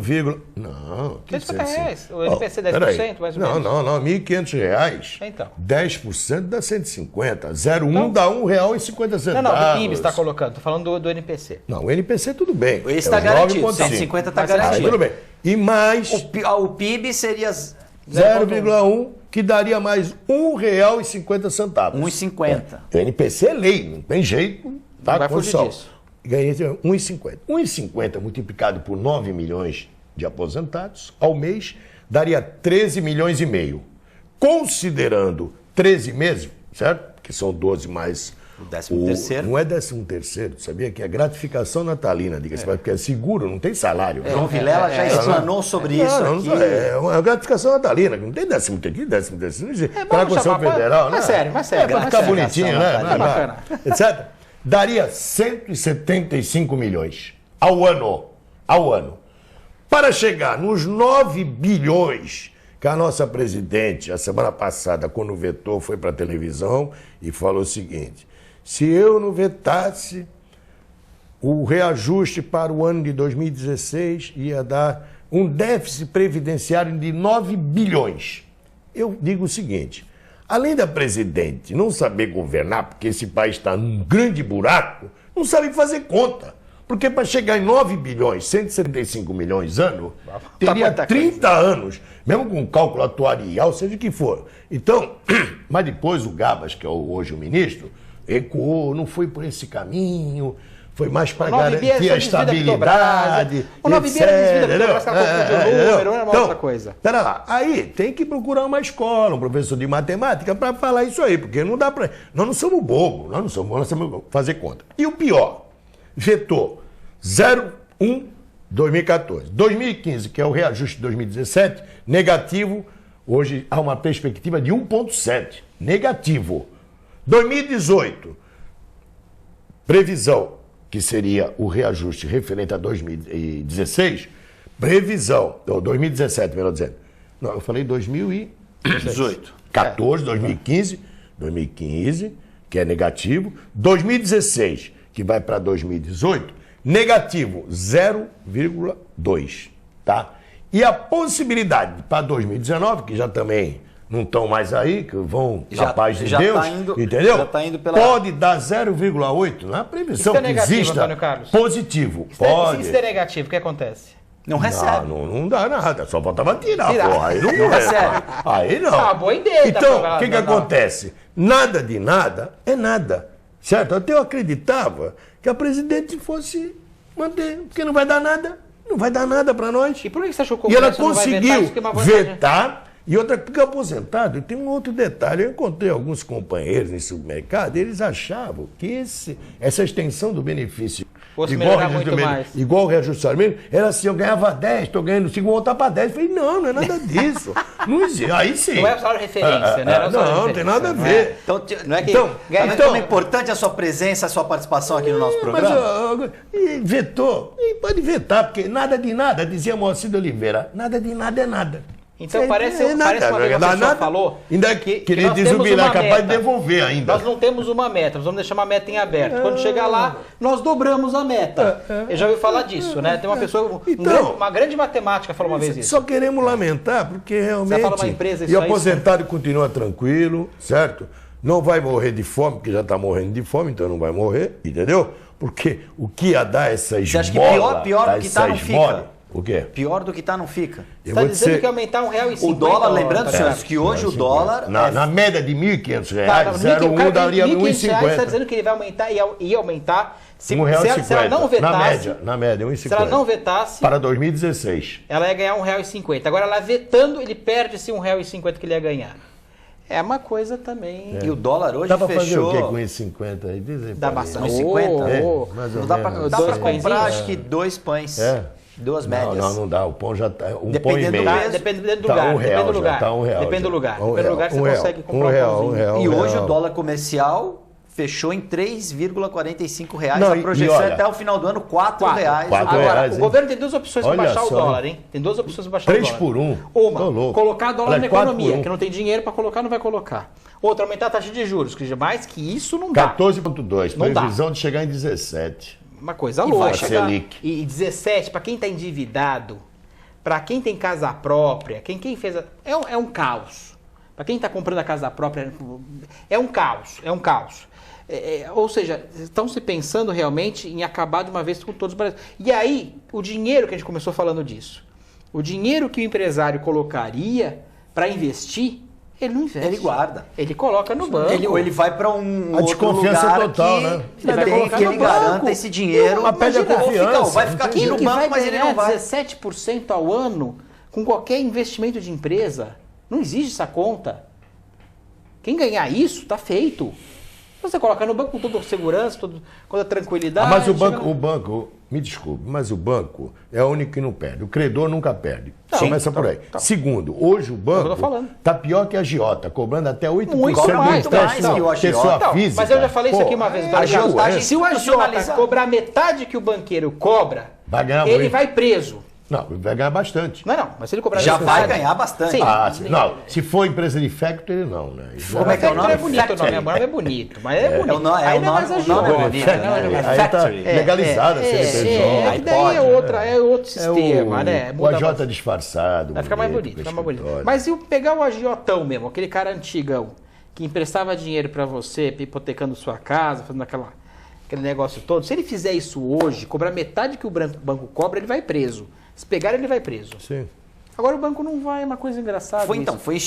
não. que 150 150? reais. O NPC 10%, peraí. mais ou menos. Não, R$ 1.500. Então. 10% dá 150. 0,1 dá R$ 1,50. Não, do PIB você está colocando. Estou falando do NPC. Não, o NPC tudo bem. Esse está os garantido, 9,5. 150 está Mas aí garantido. Tudo bem. E mais O PIB seria 0,1, que daria mais R$ 1,50. 1,50. O NPC é lei, não tem jeito. Tá? Não vai fugir Condição. disso. Ganhei 1,50. 1,50 multiplicado por 9 milhões de aposentados ao mês daria 13 milhões e meio. Considerando 13 meses, certo? Que são 12 mais... O 13º. Não é 13º, sabia que é gratificação natalina, diga-se, porque é seguro, não tem salário. João Vilela já explanou sobre isso aqui. É uma gratificação natalina, não tem 13º, 13º, não existe. Para a Constituição Federal, mas né? sério, mas sério. É para ficar bonitinho, né? Gratificação natalina. Etc. Daria 175 milhões ao ano. Para chegar nos 9 bilhões que a nossa presidente, a semana passada, quando vetou, foi para a televisão e falou o seguinte: se eu não vetasse, o reajuste para o ano de 2016 ia dar um déficit previdenciário de 9 bilhões. Eu digo o seguinte: além da presidente não saber governar, porque esse país está num grande buraco, não sabe fazer conta. Porque para chegar em 9 bilhões, 175 milhões ano, teria 30 anos, mesmo com cálculo atuarial, seja o que for. Então, mas depois o Gabas, que é hoje o ministro, recuou, não foi por esse caminho, foi mais para garantir a estabilidade. O 9 bi era desvio da Petrobras, que ela confundiu o número, era uma outra coisa. Pera lá, aí tem que procurar uma escola, um professor de matemática para falar isso aí, porque não dá para... Nós não somos bobos, nós sabemos fazer conta. E o pior, vetou 0,1 2014. 2015, que é o reajuste de 2017, negativo, hoje há uma perspectiva de 1,7, negativo. 2018, previsão, que seria o reajuste referente a 2016, previsão, ou 2017, melhor dizendo. Não, eu falei 2018. 14, 2015, que é negativo. 2016, que vai para 2018, negativo 0,2, tá? E a possibilidade para 2019, que já também não estão mais aí, que vão na paz de Deus, tá indo, entendeu? Já tá indo pela... Pode dar 0,8 na previsão Isso é que negativo, exista Antônio Carlos? positivo. Se Pode. isso é negativo, o que acontece? Não recebe. Não dá nada, só faltava tirar, Tirar. porra. Aí não recebe. Aí não. Ah, boa ideia, Então, tá, o que acontece? Nada de nada é nada, certo? Até eu acreditava que a presidente fosse manter, porque não vai dar nada, não vai dar nada para nós. E por que você achou que o E ela Congresso não vai vetar conseguiu isso, que é uma vantagem? vetar. E outra, porque aposentado, e tem um outro detalhe, eu encontrei alguns companheiros nesse supermercado, eles achavam que essa extensão do benefício, fosse melhorar muito mais. igual o reajustamento, era assim, eu ganhava 10, estou ganhando 5, vou voltar para 10. Eu falei, não é nada disso. Não existe. Aí sim. Não é só referência, né? Não tem nada a ver. Então, não é que Então, então é importante a sua presença, a sua participação aqui no nosso programa? Mas vetou, e pode vetar, porque nada de nada, dizia Moacir de Oliveira, nada de nada é nada. Então parece uma vez uma pessoa falou ainda que ele nós diz temos o Vilar uma capaz de meta. devolver ainda. Nós não temos uma meta, nós vamos deixar uma meta em aberto. Quando chegar lá, nós dobramos a meta. Eu já ouvi falar disso, né? Tem uma pessoa, uma grande matemática falou uma vez isso. Só queremos lamentar, porque realmente... fala uma empresa, isso e o aí, aposentado continua tranquilo, certo? Não vai morrer de fome, porque já está morrendo de fome, então não vai morrer, entendeu? Porque o que ia dar essa esmola... Você acha que pior do que está não fica? O quê? Pior do que está não fica. Você está dizendo que ia aumentar R$1,50. O dólar, lembrando, senhores, que hoje o dólar... Na média de R$1.500, Cara, 0,1 daria R$1.500 está R$1,50. dizendo que ele vai aumentar, ia aumentar... Se R$1,50. ela não vetasse... Na média, R$1,50. Se ela não vetasse... Para 2016. Ela ia ganhar R$1,50. Agora, ela vetando, ele perde esse R$1,50 que ele ia ganhar. É uma coisa também... E o dólar hoje Dá para fechou... fazer o quê com R$1,50 aí? Dizem Dá pra mim. bastante. 1,50? Mais ou Dá para menos. comprar, acho que 2 pães. Duas médias. Não dá. O pão já está... Dependendo do peso. Dependendo do Tá lugar. R$1 Depende do já, lugar. tá R$1 Depende do já. lugar. R$1. Depende do lugar, você consegue comprar um pãozinho. E hoje R$1. o dólar comercial fechou em R$3,45. Não, A projeção olha, é até o final do ano R$4. Agora, o governo tem duas opções para Olha baixar o só, dólar, hein? Tem duas opções para baixar o 3 dólar. por 1. Uma, Tô louco. colocar dólar Olha, na 4 por economia, 1. que não tem dinheiro para colocar, não vai colocar. Outra, aumentar a taxa de juros, que mais que isso não dá. 14,2. Não dá. Previsão de chegar em 17. Uma coisa E louca. vai chegar. Selic. E 17, para quem está endividado, para quem tem casa própria, quem fez... É um caos. Para quem está comprando a casa própria, é um caos. Ou seja, estão se pensando realmente em acabar de uma vez com todos os brasileiros. E aí, o dinheiro que a gente começou falando disso, o dinheiro que o empresário colocaria para investir, ele não investe. Ele guarda. Ele coloca no banco. Ou ele vai para um A outro desconfiança lugar total, que né? ele vai tem colocar que no ele banco. garanta esse dinheiro. Mas perde a confiança. Vai ficar aqui Quem no que banco, vai mas ele ganhar não vai. 17% ao ano com qualquer investimento de empresa? Não existe essa conta. Quem ganhar isso, tá feito. Você coloca no banco com toda a segurança, com toda a tranquilidade. Mas o banco, me desculpe, mas o banco é o único que não perde. O credor nunca perde. Começa por aí. Segundo, hoje o banco está pior que a agiota, cobrando até 8% Muito mais do que o empréstimo pessoa Não, física. mas eu já falei isso aqui uma vez. a agiotagem Se o agiota cobrar metade que o banqueiro cobra, Vai ganhar ele muito. vai preso. Não, vai ganhar bastante. Não, mas se ele cobrar Já metade... vai ganhar bastante. Sim. Não, se for empresa de factory, não, né? Como é que é o nome? É bonito o nome, o nome é bonito, mas é bonito. Aí não é mais o nome é agiota. bonito, né? Aí tá legalizada a CNPJ. Que daí é outro sistema, né? O Muda agiota disfarçado. Vai ficar mais bonito, fica mais bonito. Mas e pegar o agiotão mesmo, aquele cara antigão, que emprestava dinheiro pra você, hipotecando sua casa, fazendo aquele negócio todo, se ele fizer isso hoje, cobrar metade que o banco cobra, ele vai preso. Se pegar, ele vai preso. Sim. Agora o banco não vai, é uma coisa engraçada. Foi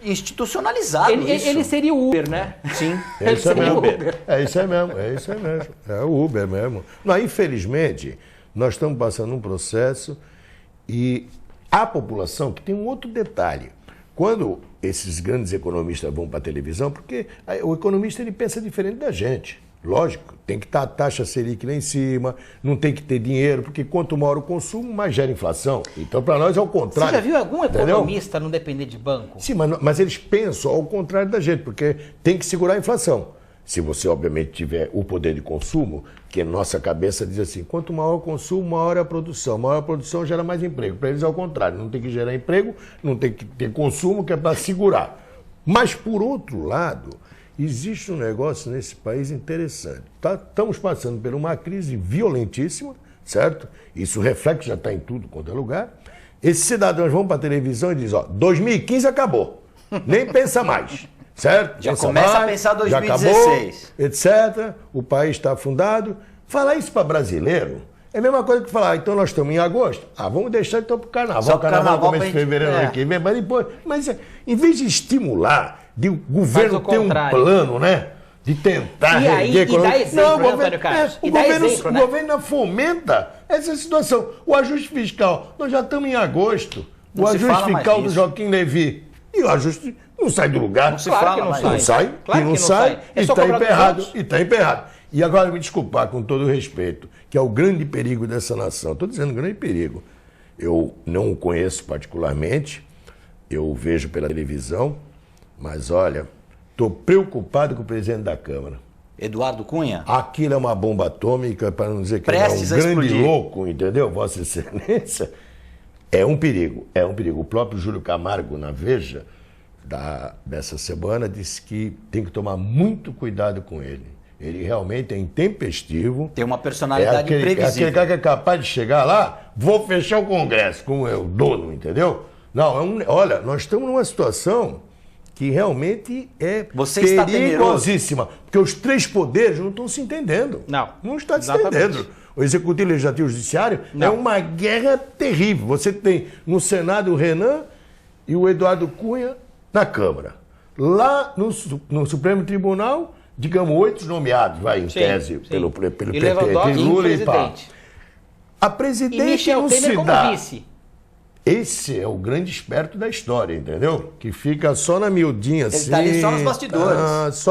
institucionalizado isso. Ele seria o Uber, né? Sim. É isso aí mesmo. Uber. É isso aí mesmo. É o Uber mesmo. Não, infelizmente, nós estamos passando um processo e a população, que tem um outro detalhe. Quando esses grandes economistas vão para a televisão, porque o economista ele pensa diferente da gente. Lógico, tem que estar a taxa Selic lá em cima, não tem que ter dinheiro, porque quanto maior o consumo, mais gera inflação. Então, para nós é o contrário. Você já viu algum entendeu? economista não depender de banco? Sim, mas eles pensam ao contrário da gente, porque tem que segurar a inflação. Se você, obviamente, tiver o poder de consumo, que a nossa cabeça diz assim, quanto maior o consumo, maior é a produção. Maior a produção gera mais emprego. Para eles é o contrário, não tem que gerar emprego, não tem que ter consumo, que é para segurar. Mas, por outro lado, existe um negócio nesse país interessante. Estamos passando por uma crise violentíssima, certo? Isso, o reflexo já está em tudo quanto é lugar. Esses cidadãos vão para a televisão e dizem, 2015 acabou, nem pensa mais. Certo? Já começa a pensar 2016. Já acabou, etc. O país está afundado. Falar isso para brasileiro é a mesma coisa que falar, então nós estamos em agosto. Vamos deixar então para o carnaval. Só o carnaval começa em gente... fevereiro, ano que vem, mas depois. Mas em vez de estimular, de o governo ter um plano, né? De tentar reerguer a economia. E dá exemplo, né, Antônio Carlos? O governo fomenta essa situação. O ajuste fiscal, nós já estamos em agosto. O ajuste fiscal do Joaquim Levy. E o ajuste não sai do lugar. Não se fala mais. Não sai. Claro que não sai. E está emperrado. E está emperrado. E agora me desculpar com todo o respeito, que é o grande perigo dessa nação. Estou dizendo grande perigo. Eu não o conheço particularmente, eu o vejo pela televisão, mas olha, estou preocupado com o presidente da Câmara. Eduardo Cunha? Aquilo é uma bomba atômica, para não dizer que Prestes é um grande explodir. louco, entendeu? Vossa Excelência. É um perigo, é um perigo. O próprio Júlio Camargo, na Veja, dessa semana, disse que tem que tomar muito cuidado com ele. Ele realmente é intempestivo. Tem uma personalidade imprevisível. É aquele cara que é capaz de chegar lá, vou fechar o Congresso, como é o dono, entendeu? Não, olha, nós estamos numa situação que realmente é perigosíssima. Porque os três poderes não estão se entendendo. Não está se entendendo. O Executivo, Legislativo e o Judiciário é uma guerra terrível. Você tem no Senado o Renan e o Eduardo Cunha na Câmara. Lá no Supremo Tribunal, digamos, 8 nomeados, em tese, pelo PT, tem Lula e Pá. A presidente e Michel não Temer se como dá. vice. Esse é o grande esperto da história, entendeu? Que fica só na miudinha assim. Ele tá ali só nos bastidores.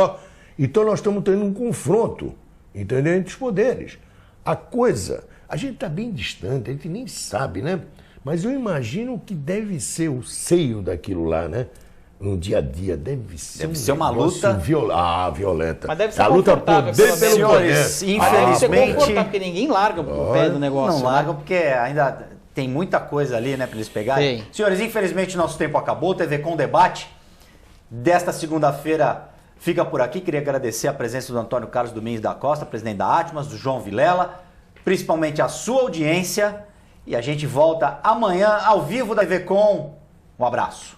Então nós estamos tendo um confronto, entendeu? Entre os poderes. A gente está bem distante, a gente nem sabe, né? Mas eu imagino que deve ser o seio daquilo lá, né? No dia a dia, deve ser uma luta violenta. Mas deve ser a luta confortável, poder pelo senhores, poder. infelizmente, porque ninguém larga o pé do negócio. Não largam porque ainda tem muita coisa ali, né, para eles pegarem. Sim. Senhores, infelizmente nosso tempo acabou. O TV Com Debate desta segunda-feira fica por aqui. Queria agradecer a presença do Antônio Carlos Domingues da Costa, presidente da Atmas, do João Vilela, principalmente a sua audiência. E a gente volta amanhã ao vivo da TV Com. Um abraço.